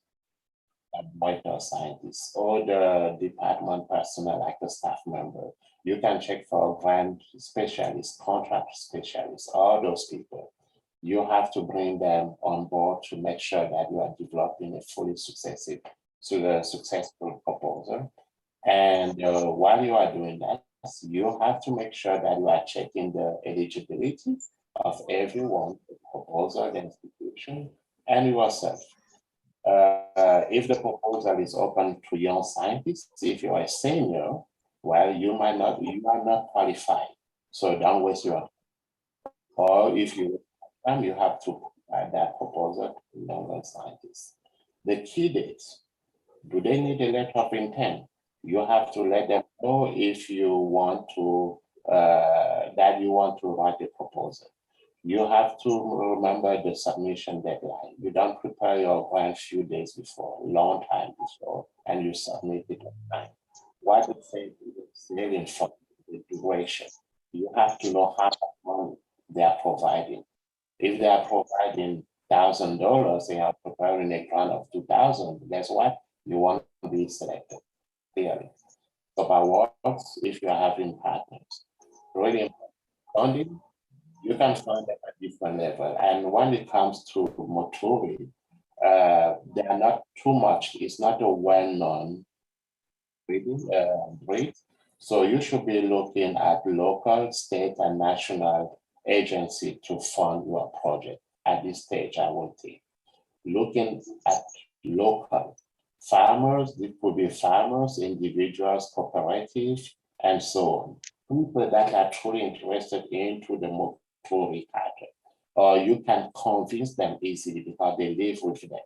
monitor scientists, or the department personnel like a staff member. You can check for grant specialists, contract specialists, all those people. You have to bring them on board to make sure that you are developing a fully successful proposal. And while you are doing that, you have to make sure that you are checking the eligibility of everyone, the proposal, the institution, and yourself. If the proposal is open to young scientists, if you're a senior, well, you are not qualified. So don't waste your time. Or if you have to provide that proposal to younger scientists. The key dates, do they need a letter of intent? You have to let them know if you want to, that you want to write a proposal. You have to remember the submission deadline. You don't prepare your grant few days before, long time before, and you submit it on time. What it says is really important, the duration. You have to know how much money they are providing. If they are providing $1,000, they are preparing a grant of $2,000. Guess what? You want to be selected. Clearly. So by works, if you are having partners, really important. Funding, you can find them at different level. And when it comes to Muturu, they are not too much. It's not a well-known breed. So you should be looking at local, state, and national agency to fund your project. At this stage, I would think. Looking at local farmers, it could be farmers, individuals, cooperatives, and so on. People that are truly interested into the Muturu pattern, or you can convince them easily because they live with them.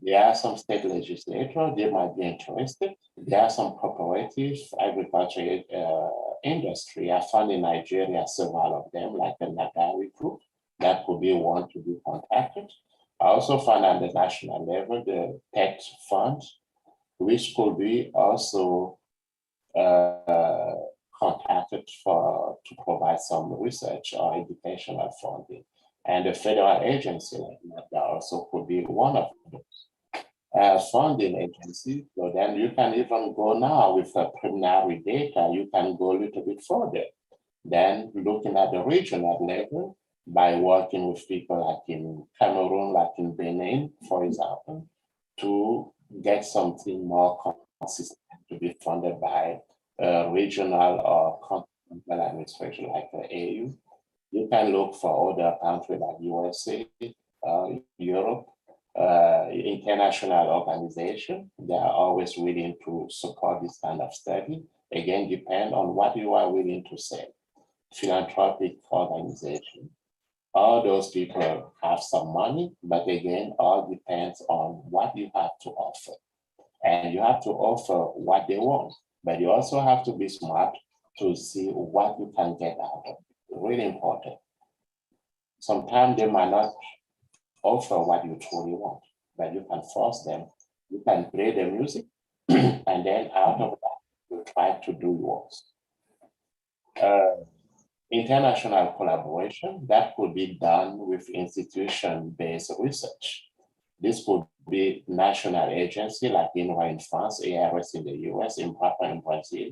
There are some state legislators, they might be interested. There are some cooperative agriculture industry. I found in Nigeria several of them, like the Nagari group, that could be one to be contacted. I also found at the national level, the PET fund, which could be also contacted to provide some research or educational funding. And the federal agency like that also could be one of those funding agencies. So then you can even go now with the preliminary data, you can go a little bit further. Then looking at the regional level by working with people like in Cameroon, like in Benin, for example, to get something more consistent to be funded by regional or continental administration like the AU. You can look for other countries like USA, Europe, international organization. They are always willing to support this kind of study. Again, depend on what you are willing to say. Philanthropic organization. All those people have some money, but again, all depends on what you have to offer. And you have to offer what they want, but you also have to be smart to see what you can get out of it. Really important. Sometimes they might not offer what you truly want, but you can force them. You can play the music, and then out of that, you try to do yours. International collaboration, that could be done with institution-based research. This could be national agency like INRA in France, ARS in the US, IMPAPA in Brazil,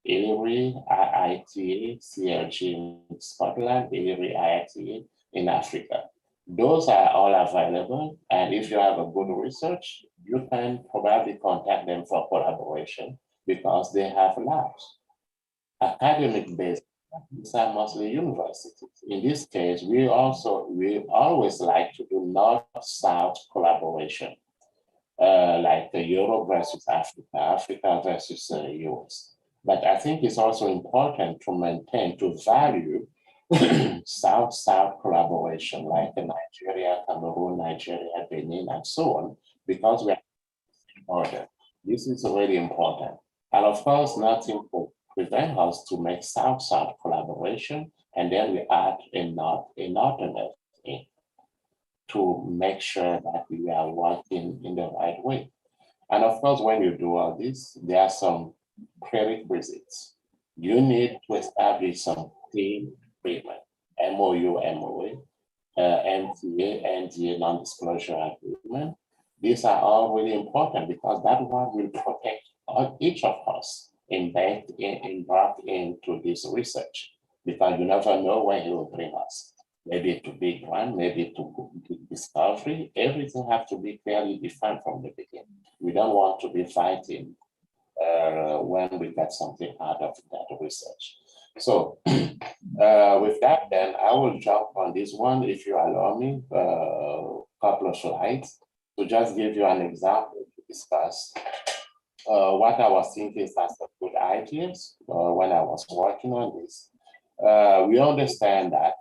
ILRI, IITA, CLG in Scotland, ILRI, IITA in Africa. Those are all available. And if you have a good research, you can probably contact them for collaboration because they have labs. Academic-based, these are mostly universities. In this case, we always like to do North-South collaboration, like Europe versus Africa, Africa versus US. But I think it's also important to value South-South collaboration, like Nigeria, Cameroon, Nigeria, Benin, and so on, because we are in order. This is really important. And of course, nothing could prevent us to make South-South collaboration, and then we add a Northern in to make sure that we are working in the right way. And of course, when you do all this, there are some prerequisites. You need to establish some team agreement, MOU, MOA, MTA, NDA, non-disclosure agreement. These are all really important because that one will protect each of us embark into this research, because you never know when it will bring us. Maybe to big one, maybe to big discovery. Everything has to be clearly defined from the beginning. We don't want to be fighting when we get something out of that research. So with that, then I will jump on this one, if you allow me, a couple of slides to just give you an example to discuss what I was thinking as a good ideas when I was working on this. We understand that,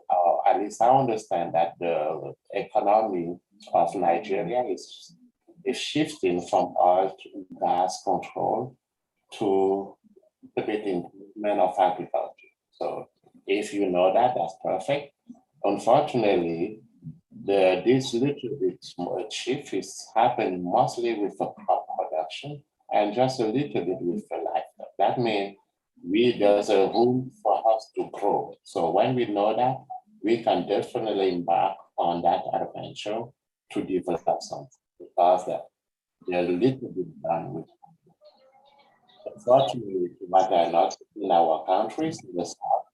at least I understand that the economy of Nigeria is shifting from oil to gas control to the improvement of agriculture. So if you know that, that's perfect. Unfortunately, this little bit shift is happening mostly with the crop production and just a little bit with the livestock. That means there's a room for us to grow. So when we know that, we can definitely embark on that adventure to develop something, because there's a little bit done with. Unfortunately, what are not in our countries, in the South,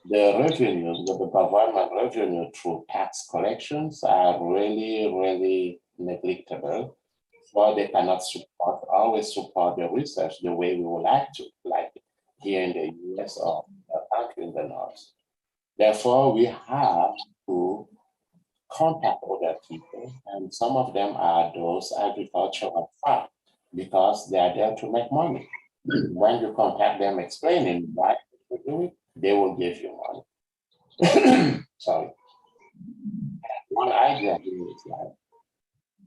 the revenues, the government revenue through tax collections are really, really neglectable. So they cannot always support the research the way we would like to, like here in the US or a country in the North. Therefore, we have to contact other people, and some of them are those agricultural farms, because they are there to make money. When you contact them explaining why you do it, they will give you money. Sorry. One idea here is like,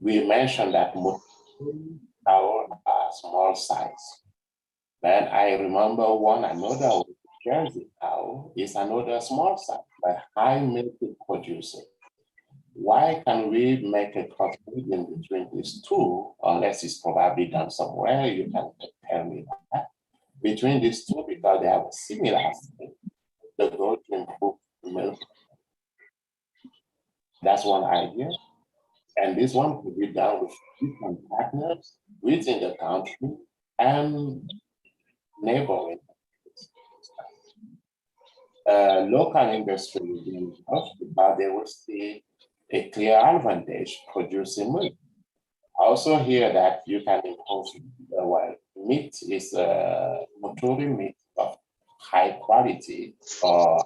we mentioned that Muturu cow are small size. Then I remember another Jersey cow is another small size, but high milk producer. Why can we make a crossbreeding between these two, unless it's probably done somewhere? You can tell me that. Between these two, because they have a similar thing, the goal to improve milk. That's one idea. And this one could be done with different partners within the country and neighboring. Local industry will be involved because they will see a clear advantage producing milk. I also hear that you can improve meat is Muturu meat of high quality or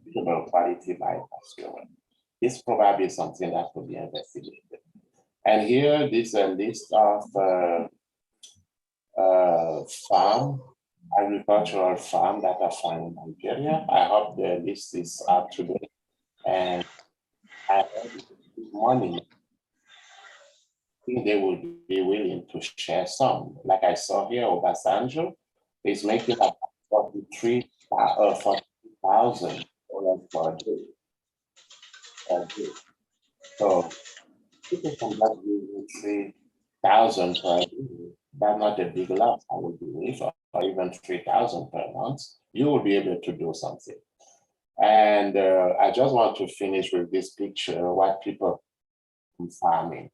reasonable quality by consumer. This probably is something that could be investigated. And here, this is a list of agricultural farm that are found in Nigeria. I hope the list is up to date. And I hope this morning, I think they will be willing to share some. Like I saw here, Obasanjo is making about $40,000 per day. So people can just give 3,000 per day. That's not a big loss, I would believe, or even 3,000 per month. You will be able to do something. And I just want to finish with this picture, what people are farming.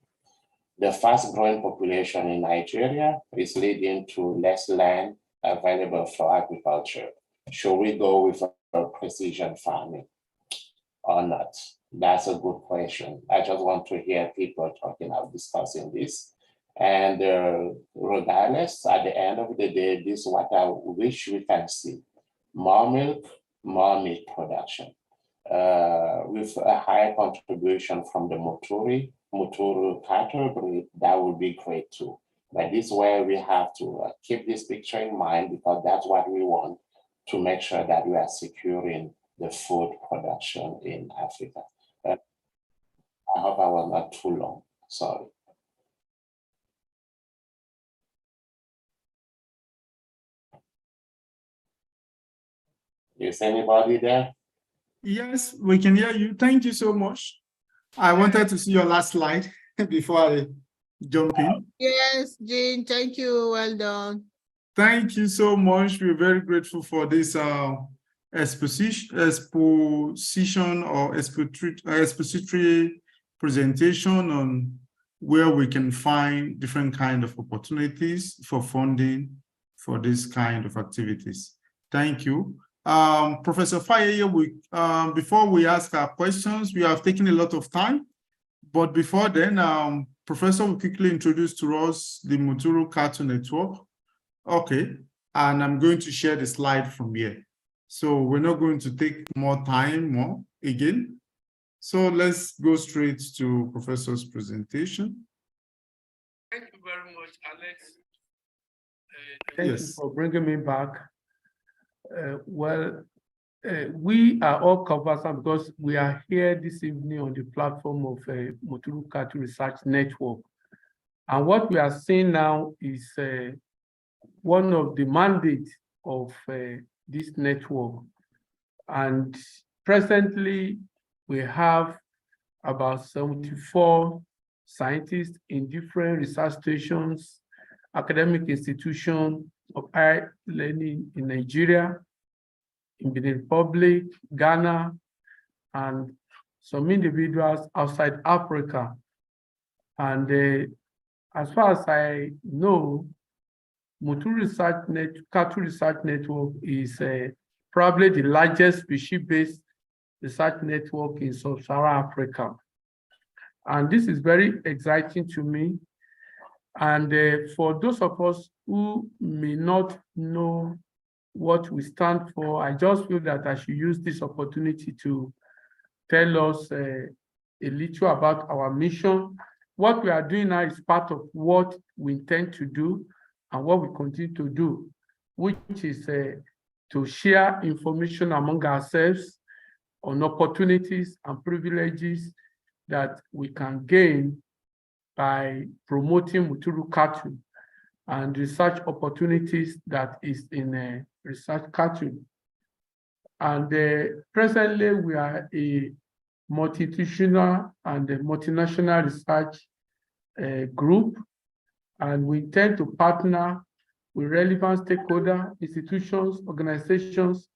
The fast growing population in Nigeria is leading to less land available for agriculture. Should we go with precision farming or not? That's a good question. I just want to hear people discussing this. And regardless, at the end of the day, this is what I wish we can see. More milk, more meat production. With a high contribution from the Muturu cattle breed, that would be great too. But this is where we have to keep this picture in mind, because that's what we want to make sure that we are securing the food production in Africa. I hope I was not too long, sorry. Is anybody there? Yes, we can hear you. Thank you so much. I wanted to see your last slide before I jump in. Yes, Jean, thank you. Well done. Thank you so much. We're very grateful for this exposition or expository presentation on where we can find different kind of opportunities for funding for this kind of activities. Thank you. Professor Fayeye, before we ask our questions, we have taken a lot of time, but before then, Professor will quickly introduce to us the Muturu Cattle Network. Okay, and I'm going to share the slide from here. So we're not going to take more time again. So let's go straight to Professor's presentation. Thank you very much, Alex. Thank you for bringing me back. We are all conversant because we are here this evening on the platform of Muturu Cattle Research Network. And what we are seeing now is one of the mandates of this network. And presently, we have about 74 scientists in different research stations, academic institutions of higher learning in Nigeria, in Benin Republic, Ghana, and some individuals outside Africa. And as far as I know, Muturu Cattle Research Network is probably the largest species-based research network in Sub-Saharan Africa. And this is very exciting to me. And for those of us who may not know what we stand for, I just feel that I should use this opportunity to tell us a little about our mission. What we are doing now is part of what we intend to do and what we continue to do, which is to share information among ourselves on opportunities and privileges that we can gain by promoting Muturu cattle and research opportunities that is in research cattle. And presently, we are a multi-institutional and a multinational research group, and we intend to partner with relevant stakeholders, institutions, organizations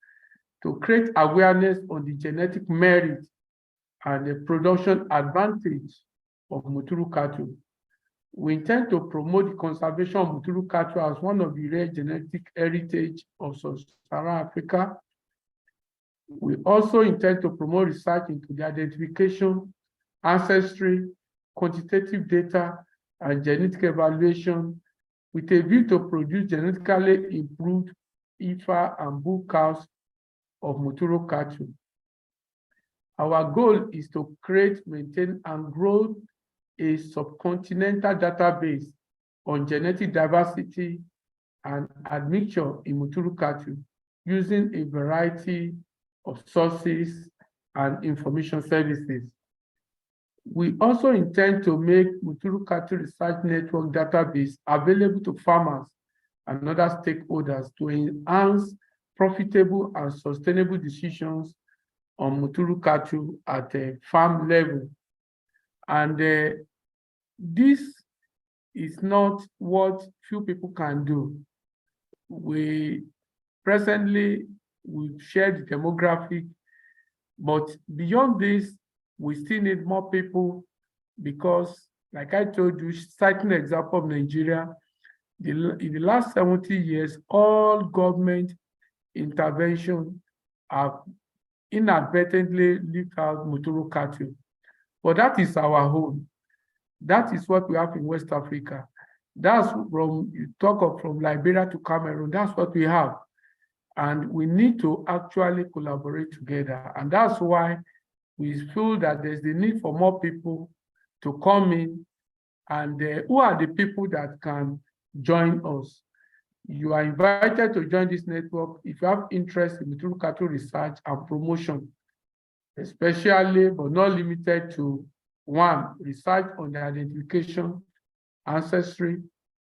to create awareness on the genetic merit and the production advantage of Muturu cattle. We intend to promote the conservation of Muturu cattle as one of the rare genetic heritage of Sub-Saharan Africa. We also intend to promote research into the identification, ancestry, quantitative data, and genetic evaluation with a view to produce genetically improved Ifa and bull cows of Muturu cattle. Our goal is to create, maintain, and grow a subcontinental database on genetic diversity and admixture in Muturu cattle using a variety of sources and information services. We also intend to make Muturu Cattle Research Network database available to farmers and other stakeholders to enhance profitable and sustainable decisions on Muturu cattle at a farm level. And this is not what few people can do. We presently, we've shared the demographic, but beyond this, we still need more people because, like I told you, citing the example of Nigeria, in the last 70 years, all government intervention have inadvertently left out Muturu cattle. But that is our home. That is what we have in West Africa. That's from, you talk of from Liberia to Cameroon, that's what we have. And we need to actually collaborate together. And that's why we feel that there's the need for more people to come in. And who are the people that can join us? You are invited to join this network if you have interest in Muturu cattle research and promotion, especially but not limited to: 1, research on the identification, ancestry,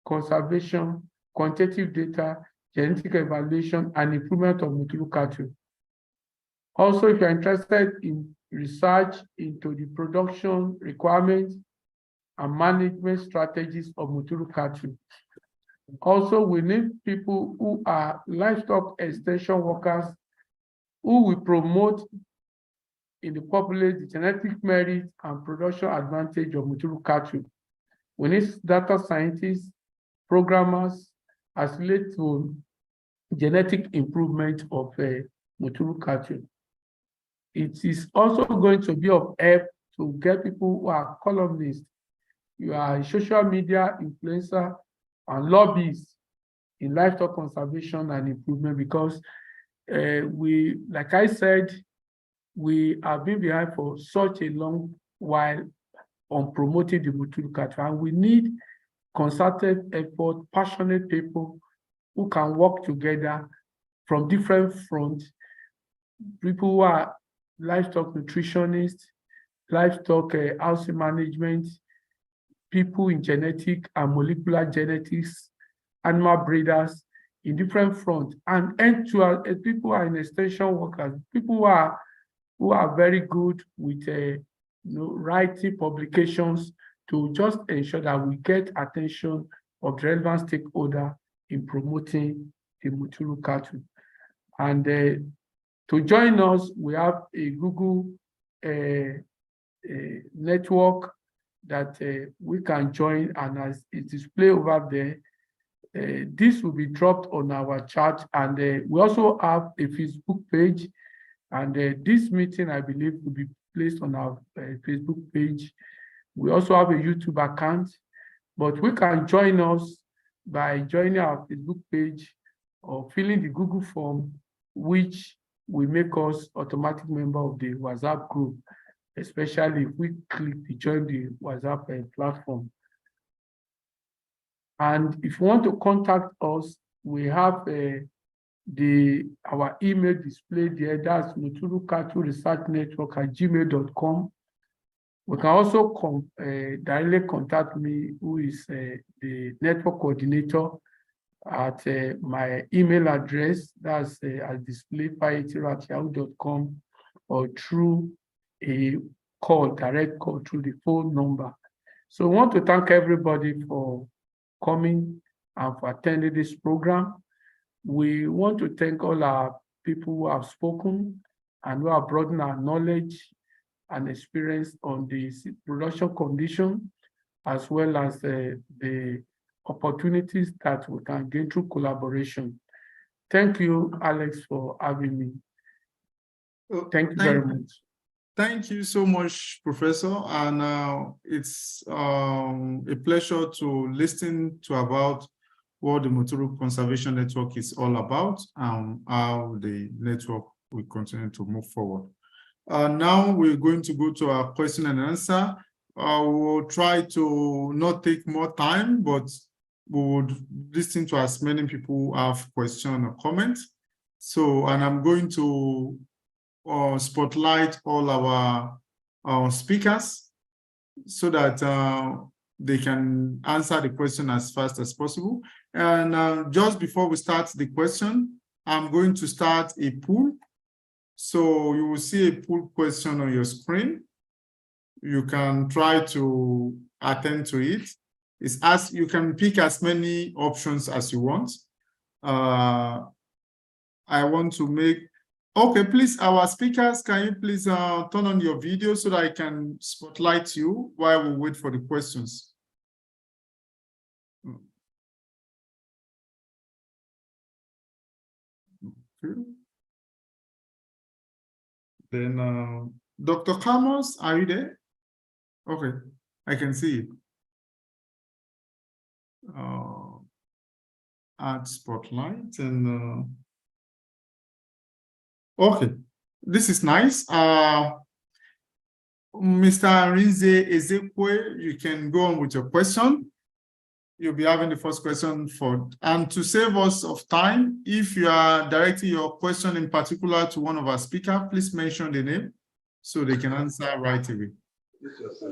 conservation, quantitative data, genetic evaluation, and improvement of Muturu cattle. Also, if you're interested in research into the production requirements and management strategies of Muturu cattle. Also, we need people who are livestock extension workers who will promote in the population the genetic merit and production advantage of Muturu cattle. We need data scientists, programmers, as related to genetic improvement of Muturu cattle. It is also going to be of help to get people who are columnists. You are a social media influencer and lobbyists in livestock conservation and improvement, because we, like I said, we have been behind for such a long while on promoting the Muturu cattle, and we need concerted effort, passionate people who can work together from different fronts, people who are livestock nutritionists, livestock housing management, people in genetic and molecular genetics, animal breeders in different fronts, and people who are in extension workers, people who are very good with writing publications to just ensure that we get attention of the relevant stakeholder in promoting the Muturu cattle. And to join us, we have a Google network that we can join, and as it is displayed over there, this will be dropped on our chat. And we also have a Facebook page, and this meeting, I believe, will be placed on our Facebook page. We also have a YouTube account, but we can join us by joining our Facebook page or filling the Google form, which will make us automatic member of the WhatsApp group, especially if we click to join the WhatsApp platform. And if you want to contact us, we have our email displayed there. That's Muturu Cattle Research Network at gmail.com. We can also directly contact me, who is the network coordinator, at my email address, that's as displayed by yahoo.com, or through a direct call through the phone number. So I want to thank everybody for coming and for attending this program. We want to thank all our people who have spoken and who have broadened our knowledge and experience on the production condition, as well as the opportunities that we can gain through collaboration. Thank you, Alex, for having me. Thank you very much. Thank you so much, Professor. And it's a pleasure to listen to about what the Muturu Conservation Network is all about and how the network will continue to move forward. Now we're going to go to our question and answer. We'll try to not take more time, but we would listen to as many people who have questions or comments. So, and I'm going to spotlight all our speakers so that they can answer the question as fast as possible. And just before we start the question, I'm going to start a poll. So you will see a poll question on your screen. You can try to attend to it. It's as you can pick as many options as you want. I want to make, okay, please, our speakers, can you please turn on your video so that I can spotlight you while we wait for the questions? Okay. Then Dr. Camus, are you there? Okay, I can see you. Add spotlight and okay, this is nice. Mr. Rinze Ezekwe, you can go on with your question. You'll be having the first question and to save us of time, if you are directing your question in particular to one of our speakers, please mention the name so they can answer right away.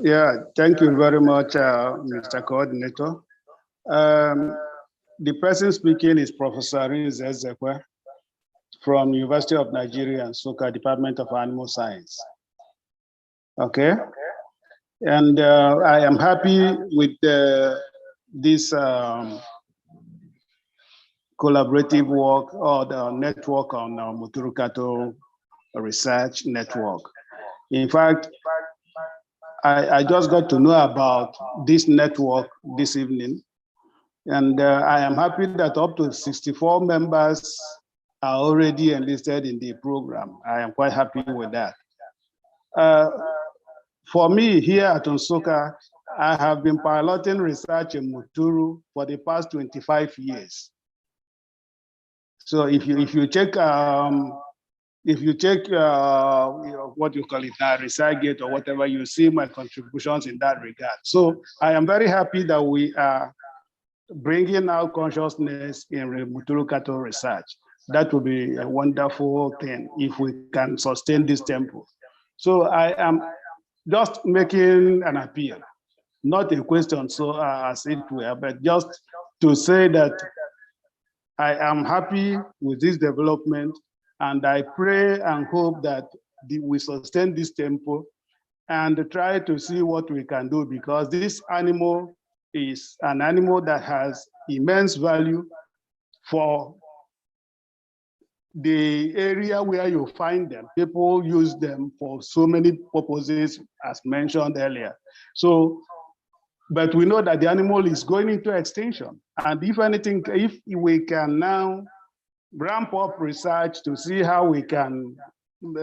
Yeah, thank you very much, Mr. Coordinator. The person speaking is Professor Rinze Ezekwe from University of Nigeria, Nsukka, Department of Animal Science. Okay, and I am happy with this collaborative work or the network on Muturu Cattle Research Network. In fact, I just got to know about this network this evening, and I am happy that up to 64 members are already enlisted in the program. I am quite happy with that. For me, here at Nsukka, I have been piloting research in Muturu for the past 25 years. So if you check what you call it now, ResearchGate or whatever, you see my contributions in that regard. So I am very happy that we are bringing out consciousness in Muturu cattle research. That would be a wonderful thing if we can sustain this tempo. So I am just making an appeal, not a question so as it were, but just to say that I am happy with this development, and I pray and hope that we sustain this tempo and try to see what we can do, because this animal is an animal that has immense value for the area where you find them. People use them for so many purposes, as mentioned earlier. So, but we know that the animal is going into extinction. And if anything, if we can now ramp up research to see how we can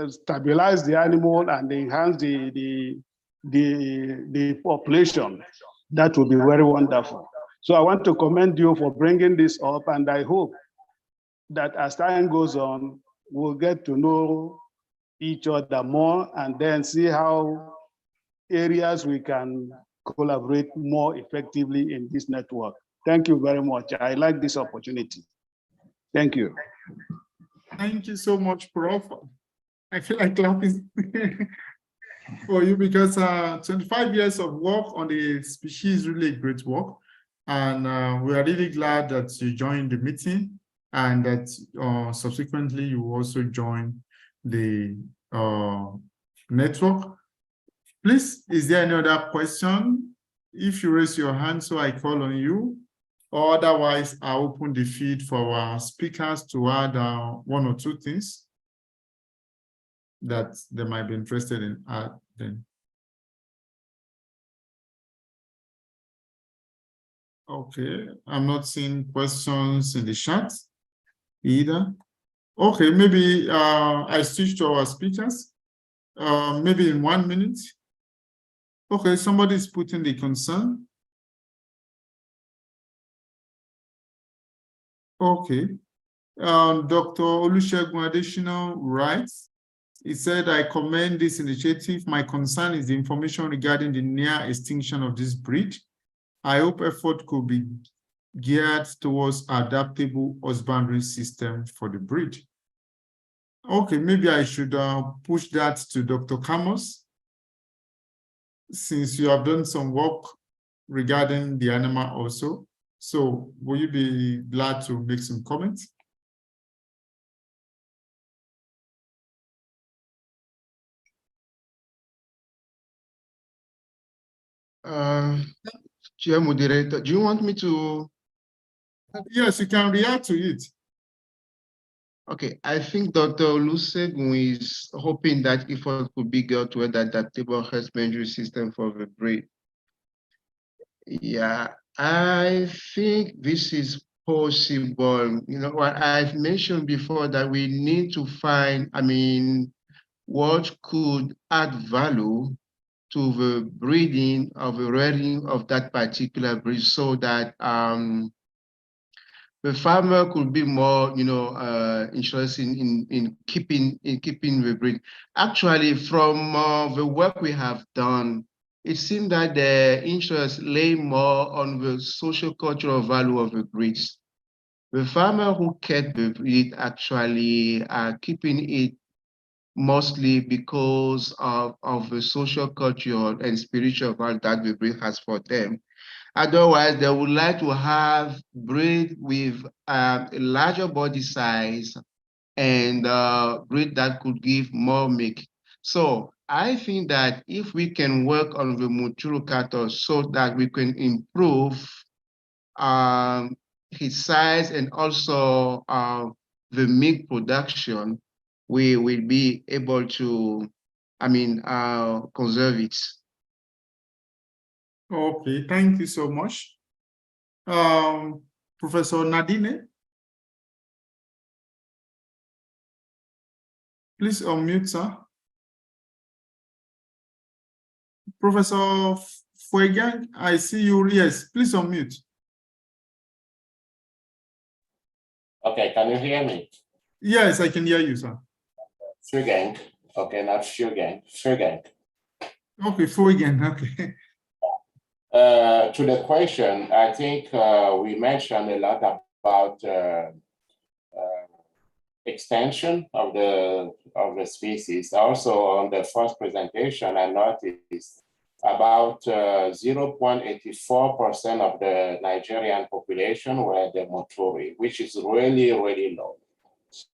stabilize the animal and enhance the population, that would be very wonderful. So I want to commend you for bringing this up, and I hope that as time goes on, we'll get to know each other more and then see how areas we can collaborate more effectively in this network. Thank you very much. I like this opportunity. Thank you. Thank you so much, Prof. I feel like clapping. for you because 25 years of work on the species is really great work. And we are really glad that you joined the meeting and that subsequently you also joined the network. Please, is there any other question? If you raise your hand, so I call on you, or otherwise I open the feed for our speakers to add one or two things that they might be interested in adding. Okay, I'm not seeing questions in the chat either. Okay, maybe I switch to our speakers, maybe in 1 minute. Okay, somebody's putting the concern. Okay, Dr. Olusegun Adesina writes, he said, I commend this initiative. My concern is the information regarding the near extinction of this breed. I hope effort could be geared towards adaptable husbandry system for the breed. Okay, maybe I should push that to Dr. Camus, since you have done some work regarding the animal also. So will you be glad to make some comments? Chair Moderator, do you want me to? Yes, you can react to it. Okay, I think Dr. Olusegun is hoping that effort could be got to an adaptable husbandry system for the breed. Yeah, I think this is possible. You know, what I've mentioned before that we need to find, what could add value to the breeding of the rearing of that particular breed so that the farmer could be more, interested in keeping the breed. Actually, from the work we have done, it seemed that the interest lay more on the social cultural value of the breeds. The farmer who kept the breed actually are keeping it mostly because of the social, cultural, and spiritual value that the breed has for them. Otherwise, they would like to have breed with a larger body size and breed that could give more milk. So I think that if we can work on the Muturu cattle so that we can improve his size and also the milk production, we will be able to, conserve it. Okay, thank you so much. Professor Nadine, please unmute, sir. Professor Fuegang, I see you. Yes, please unmute. Okay, can you hear me? Yes, I can hear you, sir. Fuegang. Okay, not Fuegang. Fuegang. Okay, Fuegang, okay. To the question, I think we mentioned a lot about extension of the species. Also, on the first presentation, I noticed about 0.84% of the Nigerian population were the Muturu, which is really, really low.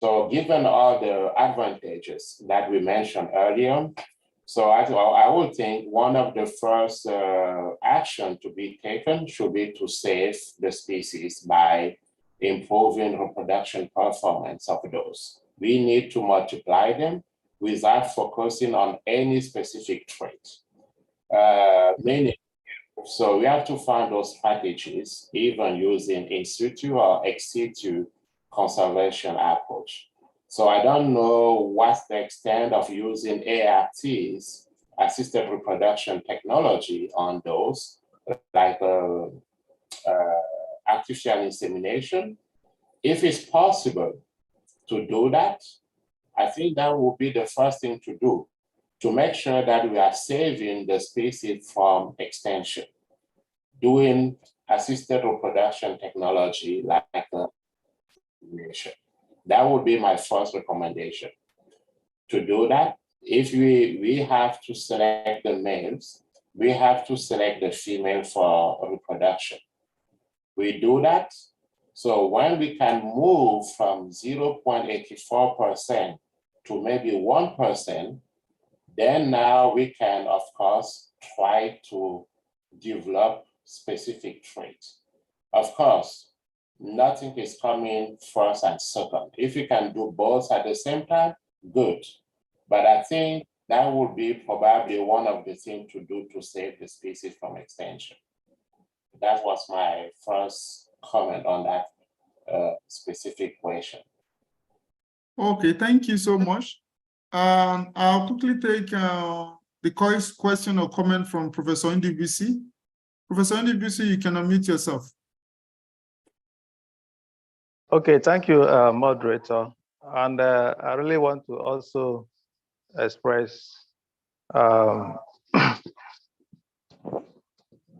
So given all the advantages that we mentioned earlier, so I would think one of the first action to be taken should be to save the species by improving reproduction performance of those. We need to multiply them without focusing on any specific trait. So we have to find those strategies, even using in situ or ex situ conservation approach. So I don't know what's the extent of using ARTs, assisted reproduction technology, on those, like artificial insemination. If it's possible to do that, I think that would be the first thing to do, to make sure that we are saving the species from extinction, doing assisted reproduction technology like insemination. That would be my first recommendation. To do that, if we have to select the males, we have to select the female for reproduction. We do that. So when we can move from 0.84% to maybe 1%, then now we can, of course, try to develop specific traits. Of course, nothing is coming first and second. If you can do both at the same time, good. But I think that would be probably one of the things to do to save the species from extinction. That was my first comment on that specific question. Okay, thank you so much. I'll quickly take the question or comment from Professor Ndubisi. Professor Ndubisi, you can unmute yourself. Okay, thank you, moderator. And I really want to also express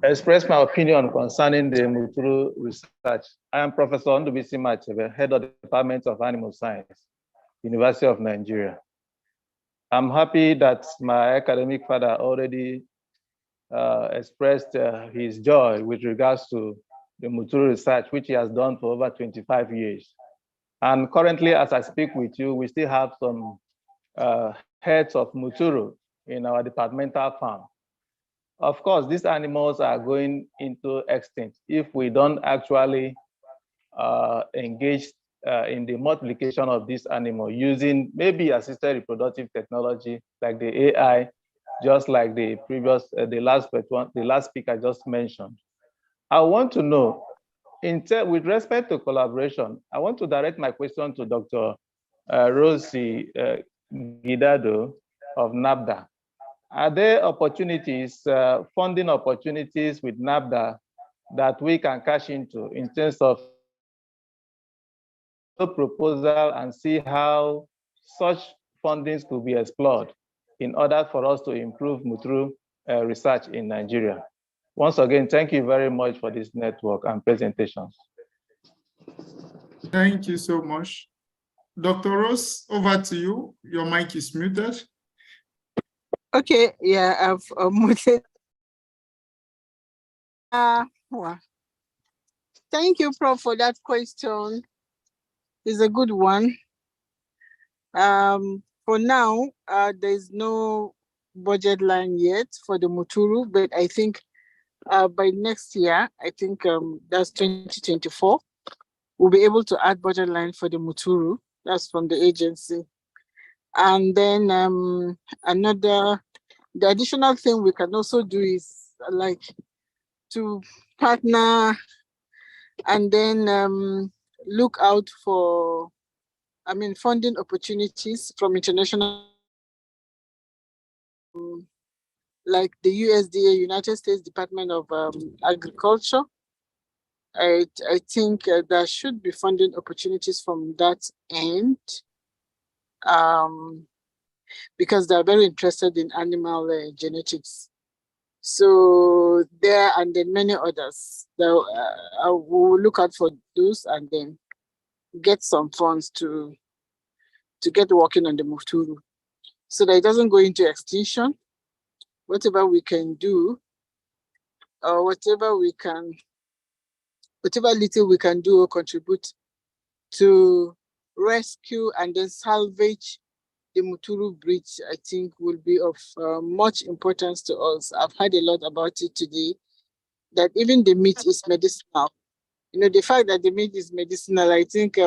express my opinion concerning the Muturu research. I am Professor Ndubisi Machebe, Head of the Department of Animal Science, University of Nigeria. I'm happy that my academic father already expressed his joy with regards to the Muturu research, which he has done for over 25 years. And currently, as I speak with you, we still have some heads of Muturu in our departmental farm. Of course, these animals are going into extinct if we don't actually engage in the multiplication of this animal using maybe assisted reproductive technology like the AI, just like the previous, the last speaker just mentioned. I want to know, with respect to collaboration, I want to direct my question to Dr. Rosie Guidado of NABDA. Are there opportunities, funding opportunities with NABDA that we can cash into in terms of a proposal and see how such fundings could be explored in order for us to improve Muturu research in Nigeria? Once again, thank you very much for this network and presentations. Thank you so much. Dr. Rose, over to you. Your mic is muted. Okay, yeah, I've muted. Well, thank you, Prof, for that question. It's a good one. For now, there's no budget line yet for the Muturu, but I think by next year, I think that's 2024, we'll be able to add budget line for the Muturu. That's from the agency. And then the additional thing we can also do is like to partner and then look out for, funding opportunities from international, like the USDA, United States Department of Agriculture. I think there should be funding opportunities from that end, because they're very interested in animal genetics. So there, and then many others. I will look out for those and then get some funds to get working on the Muturu, so that it doesn't go into extinction. Whatever we can do, or whatever little we can do or contribute to rescue and then salvage the Muturu breed, I think will be of much importance to us. I've heard a lot about it today, that even the meat is medicinal. You know, the fact that the meat is medicinal, I think,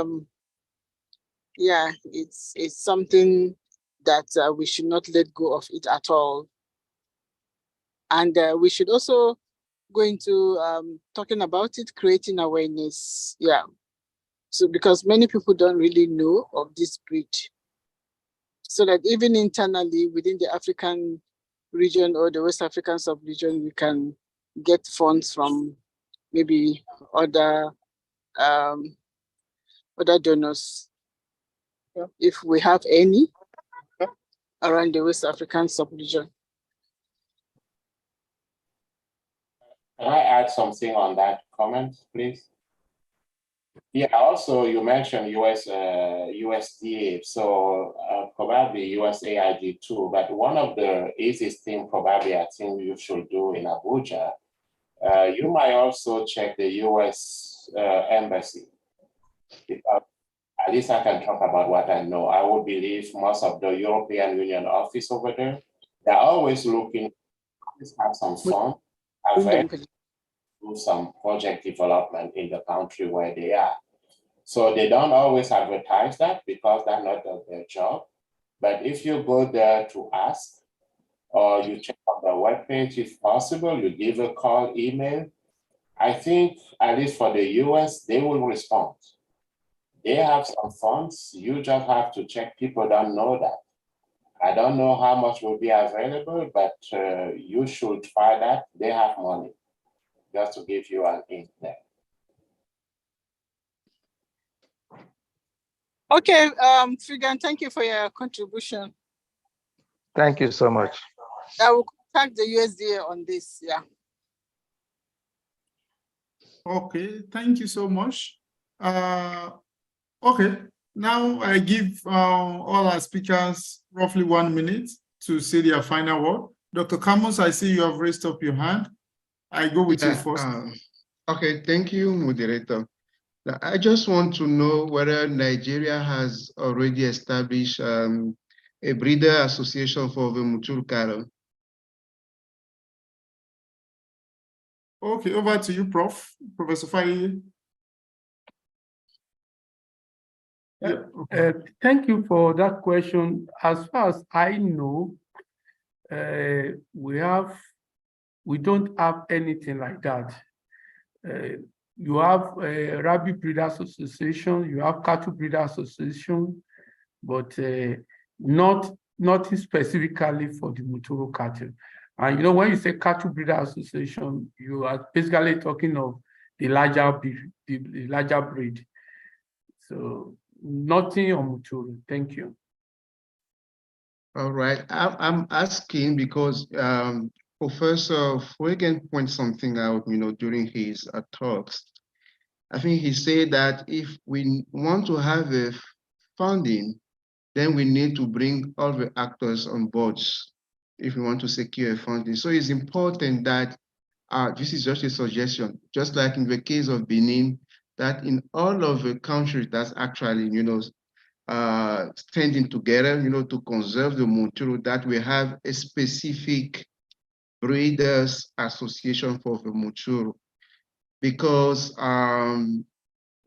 yeah, it's something that we should not let go of it at all. And we should also go into talking about it, creating awareness. Yeah. So because many people don't really know of this breed. So that even internally within the African region or the West African sub-region, we can get funds from maybe other donors, if we have any around the West African sub-region. Can I add something on that comment, please? Yeah, also you mentioned USDA, so probably USAID too, but one of the easiest thing probably I think you should do in Abuja, you might also check the US Embassy. Because at least I can talk about what I know. I would believe most of the European Union office over there, they're always looking, always have some fun, do some project development in the country where they are. So they don't always advertise that because that's not their job. But if you go there to ask, or you check on the webpage, if possible, you give a call, email, I think at least for the US, they will respond. They have some funds. You just have to check. People don't know that. I don't know how much will be available, but you should try that. They have money, just to give you an hint there. Okay, Figan, thank you for your contribution. Thank you so much. I will contact the USDA on this, yeah. Okay, thank you so much. Okay, now I give all our speakers roughly 1 minute to say their final word. Dr. Camus, I see you have raised up your hand. I go with you first. Okay, thank you, moderator. Now, I just want to know whether Nigeria has already established a breeder association for the Muturu cattle. Okay, over to you, Professor Faye. Yeah. Okay. Thank you for that question. As far as I know, we don't have anything like that. You have a Rabbit Breeders Association, you have Cattle Breeders Association, but nothing specifically for the Muturu cattle. And you know, when you say Cattle Breeders Association, you are basically talking of the larger breed. So nothing on Muturu. Thank you. All right, I'm asking because Professor Fuegen pointed something out, during his talks. I think he said that if we want to have a funding, then we need to bring all the actors on board if we want to secure funding. So it's important that, this is just a suggestion, just like in the case of Benin, that in all of the countries that's actually, standing together, to conserve the Muturu, that we have a specific breeders association for the Muturu, because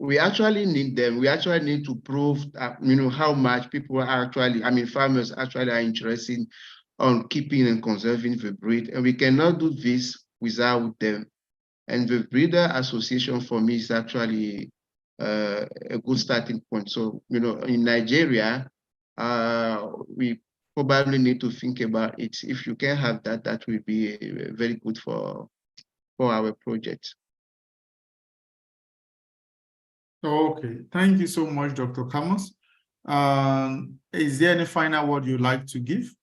we actually need them. We actually need to prove, how much people are actually, farmers actually are interested on keeping and conserving the breed, and we cannot do this without them. And the breeder association for me is actually a good starting point. So, in Nigeria, we probably need to think about it. If you can have that, that will be very good for our project. Okay, thank you so much, Dr. Camus. Is there any final word you'd like to give?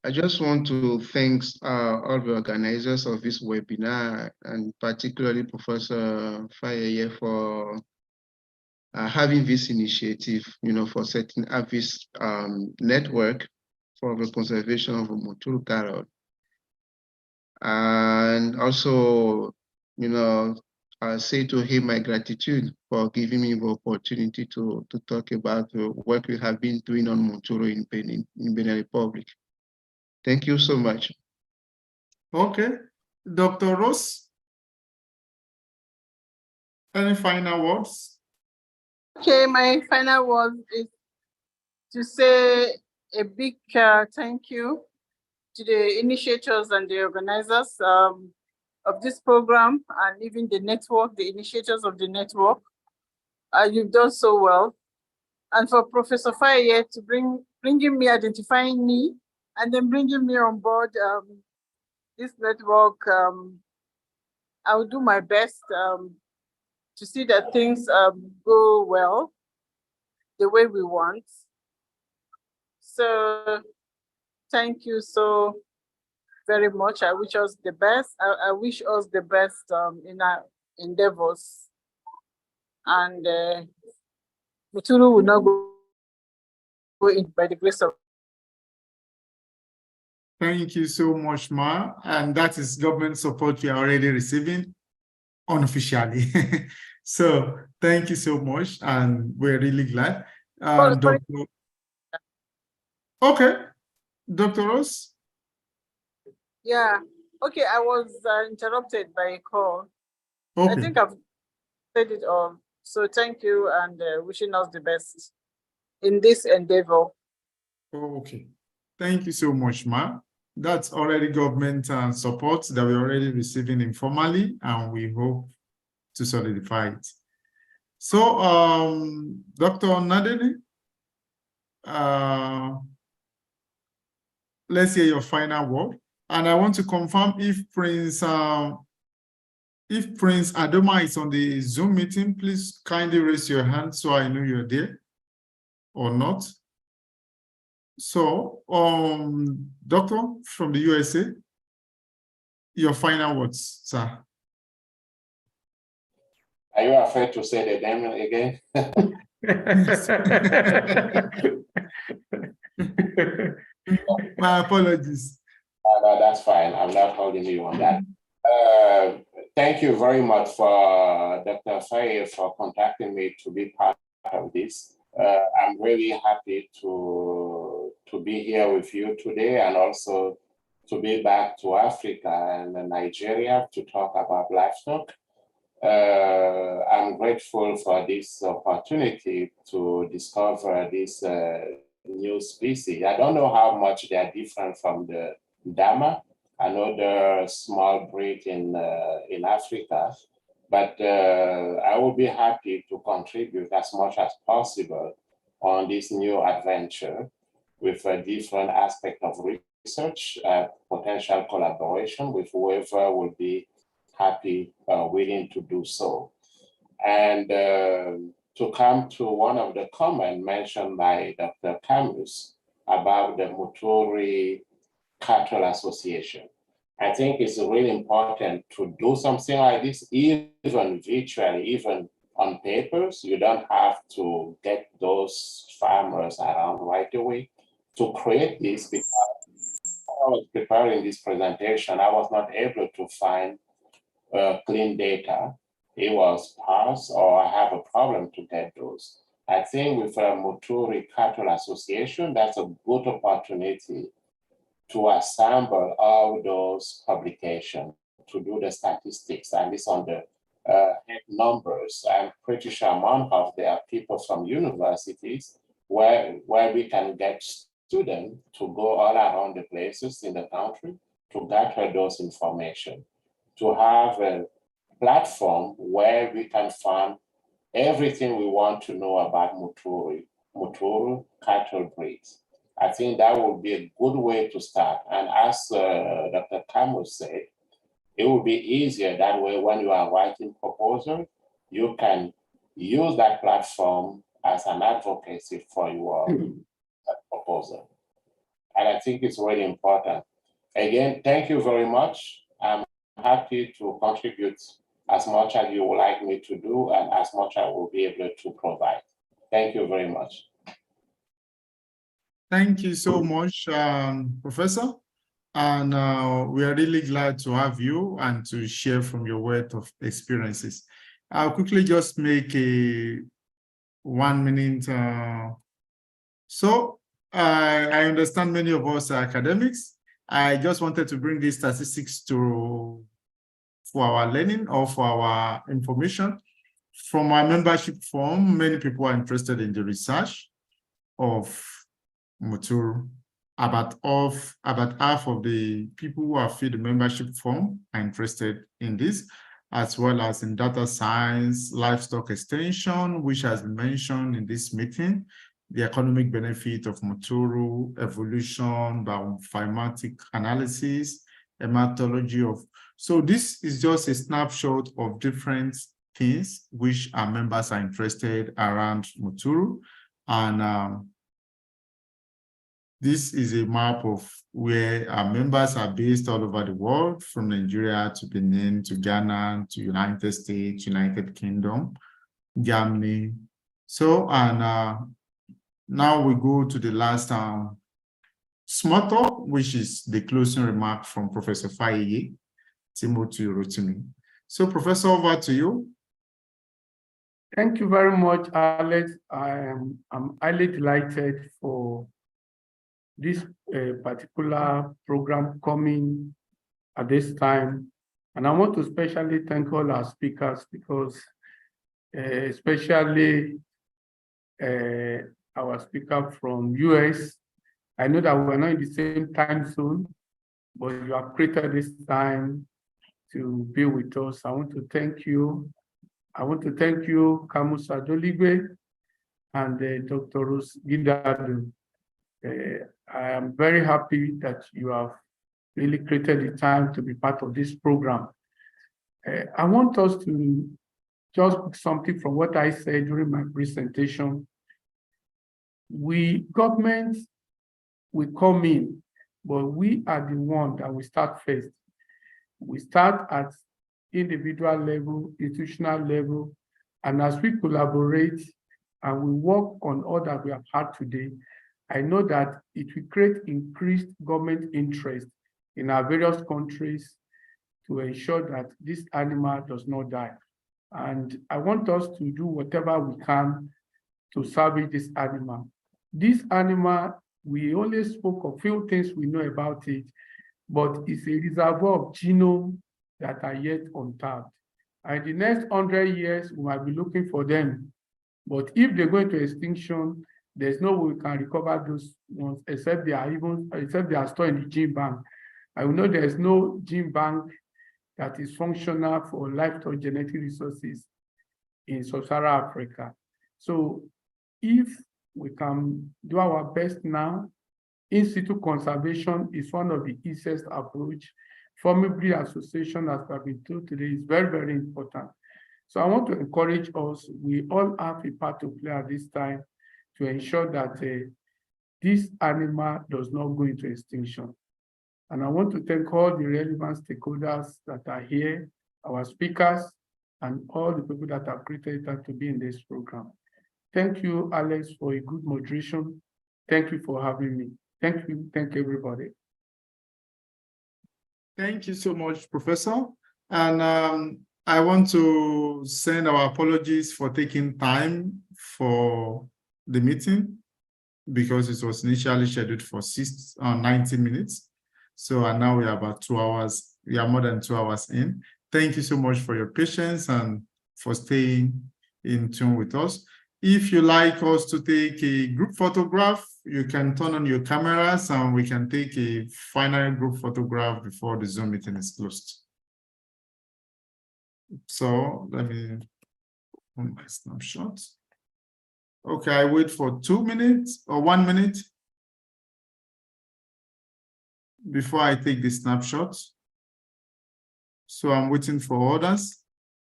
I just want to thank all the organizers of this webinar, and particularly Professor Fayeye for having this initiative, for setting up this network for the conservation of the Muturu cattle. And also, I say to him my gratitude for giving me the opportunity to talk about the work we have been doing on Muturu in Benin Republic. Thank you so much. Okay, Dr. Ross, any final words? Okay, my final word is to say a big thank you to the initiators and the organizers of this program, and even the network, the initiators of the network. You've done so well. And for Professor Faye to bringing me, identifying me, and then bringing me on board this network. I will do my best to see that things go well the way we want. So thank you so very much. I wish us the best. I wish us the best in our endeavors. and Muturu will not go in by the grace of. Thank you so much, Ma. And that is government support we are already receiving unofficially. So thank you so much, and we're really glad. Dr. Okay, Dr. Ross. Yeah, okay, I was interrupted by a call. Okay. I think I've said it all. So thank you, and wishing us the best in this endeavor. Okay. Thank you so much, Ma. That's already government support that we're already receiving informally, and we hope to solidify it. So, Dr. Nadine, let's hear your final word. And I want to confirm if Prince Adoma is on the Zoom meeting, please kindly raise your hand so I know you're there or not. So, Doctor from the USA, your final words, sir. Are you afraid to say the name again? My apologies. No, that's fine. I'm not holding you on that. Thank you very much for Dr. Faye for contacting me to be part of this. I'm really happy to be here with you today, and also to be back to Africa and Nigeria to talk about livestock. I'm grateful for this opportunity to discover this new species. I don't know how much they are different from the Dama, another small breed in Africa, but I will be happy to contribute as much as possible on this new adventure with a different aspect of research, potential collaboration with whoever will be happy, willing to do so. And to come to one of the comments mentioned by Dr. Camus about the Muturu Cattle Association. I think it's really important to do something like this, even virtually, even on papers. You don't have to get those farmers around right away to create this, because I was preparing this presentation, I was not able to find clean data. It was sparse, or I have a problem to get those. I think with Muturu Cattle Association, that's a good opportunity to assemble all those publications, to do the statistics, and it's on the head numbers. I'm pretty sure among us there are people from universities where we can get students to go all around the places in the country to gather those information, to have a platform where we can find everything we want to know about Muturu cattle breeds. I think that would be a good way to start. And as Dr. Camus said, it will be easier that way when you are writing proposal, you can use that platform as an advocacy for your proposal. And I think it's really important. Again, thank you very much. I'm happy to contribute as much as you would like me to do, and as much as I will be able to provide. Thank you very much. Thank you so much, Professor. And we are really glad to have you and to share from your wealth of experiences. I'll quickly just make a 1 minute. So I understand many of us are academics. I just wanted to bring these statistics for our learning or for our information. From our membership form, many people are interested in the research of Muturu. About half of the people who have filled the membership form are interested in this, as well as in data science, livestock extension, which has been mentioned in this meeting, the economic benefit of Muturu, evolution, biophymatic analysis, hematology of. So this is just a snapshot of different things which our members are interested around Muturu. And this is a map of where our members are based all over the world, from Nigeria to Benin to Ghana to United States, United Kingdom, Germany. So, and now we go to the last small talk, which is the closing remark from Professor Fayeye, Timothy Rotimi. So, Professor, over to you. Thank you very much, Alex. I'm highly delighted for this particular program coming at this time. And I want to especially thank all our speakers because especially our speaker from US. I know that we're not in the same time zone, but you have created this time to be with us. I want to thank you. I want to thank you, Kamus Adoligbe and Dr. Rose Gidadu. I am very happy that you have really created the time to be part of this program. I want us to just pick something from what I said during my presentation. Government will come in, but we are the one that we start first. We start at individual level, institutional level, and as we collaborate and we work on all that we have had today, I know that it will create increased government interest in our various countries to ensure that this animal does not die. And I want us to do whatever we can to salvage this animal. This animal, we only spoke of few things we know about it, but it's a reservoir of genome that are yet untapped. And in the next 100 years, we might be looking for them. But if they go into extinction, there's no way we can recover those ones except they are stored in the gene bank. I know there's no gene bank that is functional for livestock genetic resources in sub-Saharan Africa. So if we can do our best now, in situ conservation is one of the easiest approach. Forming breed association, as we have been told today, is very, very important. So I want to encourage us, we all have a part to play at this time to ensure that this animal does not go into extinction. And I want to thank all the relevant stakeholders that are here, our speakers, and all the people that have created that to be in this program. Thank you, Alex, for a good moderation. Thank you for having me. Thank you. Thank everybody. Thank you so much, Professor. And I want to send our apologies for taking time for the meeting because it was initially scheduled for 90 minutes. So and now we are about 2 hours. We are more than 2 hours in. Thank you so much for your patience and for staying in tune with us. If you like us to take a group photograph, you can turn on your cameras and we can take a final group photograph before the Zoom meeting is closed. So let me open my snapshot. Okay, I wait for 2 minutes or 1 minute before I take the snapshot. So I'm waiting for others.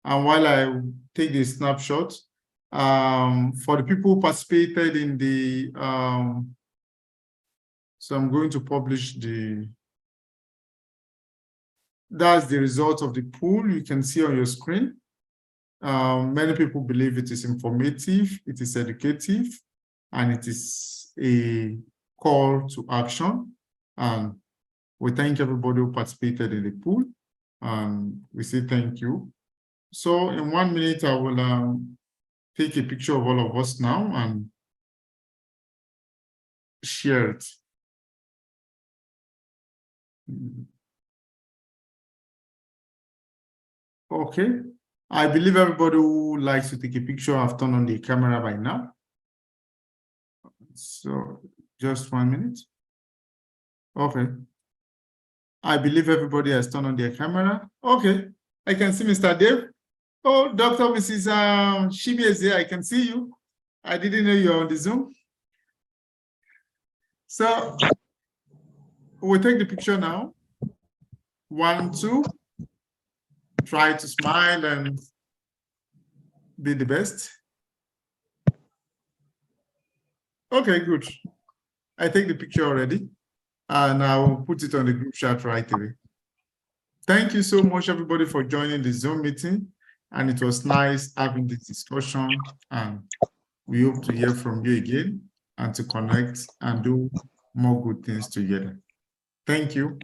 And while I take the snapshot, for the people who participated in the, so I'm going to publish that's the result of the poll you can see on your screen. Many people believe it is informative, it is educative, and it is a call to action. And we thank everybody who participated in the poll, and we say thank you. So in 1 minute, I will take a picture of all of us now and share it. Okay, I believe everybody who likes to take a picture have turned on the camera by now. So just 1 minute. Okay. I believe everybody has turned on their camera. Okay, I can see Mr. Dave. Oh, Dr. Mrs. Shibi is here. I can see you. I didn't know you were on the Zoom. So we'll take the picture now. 1, 2. Try to smile and be the best. Okay, good. I take the picture already, and I'll put it on the group chat right away. Thank you so much, everybody, for joining the Zoom meeting. And it was nice having this discussion, and we hope to hear from you again and to connect and do more good things together. Thank you.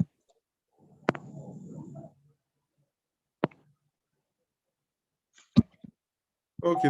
Okay.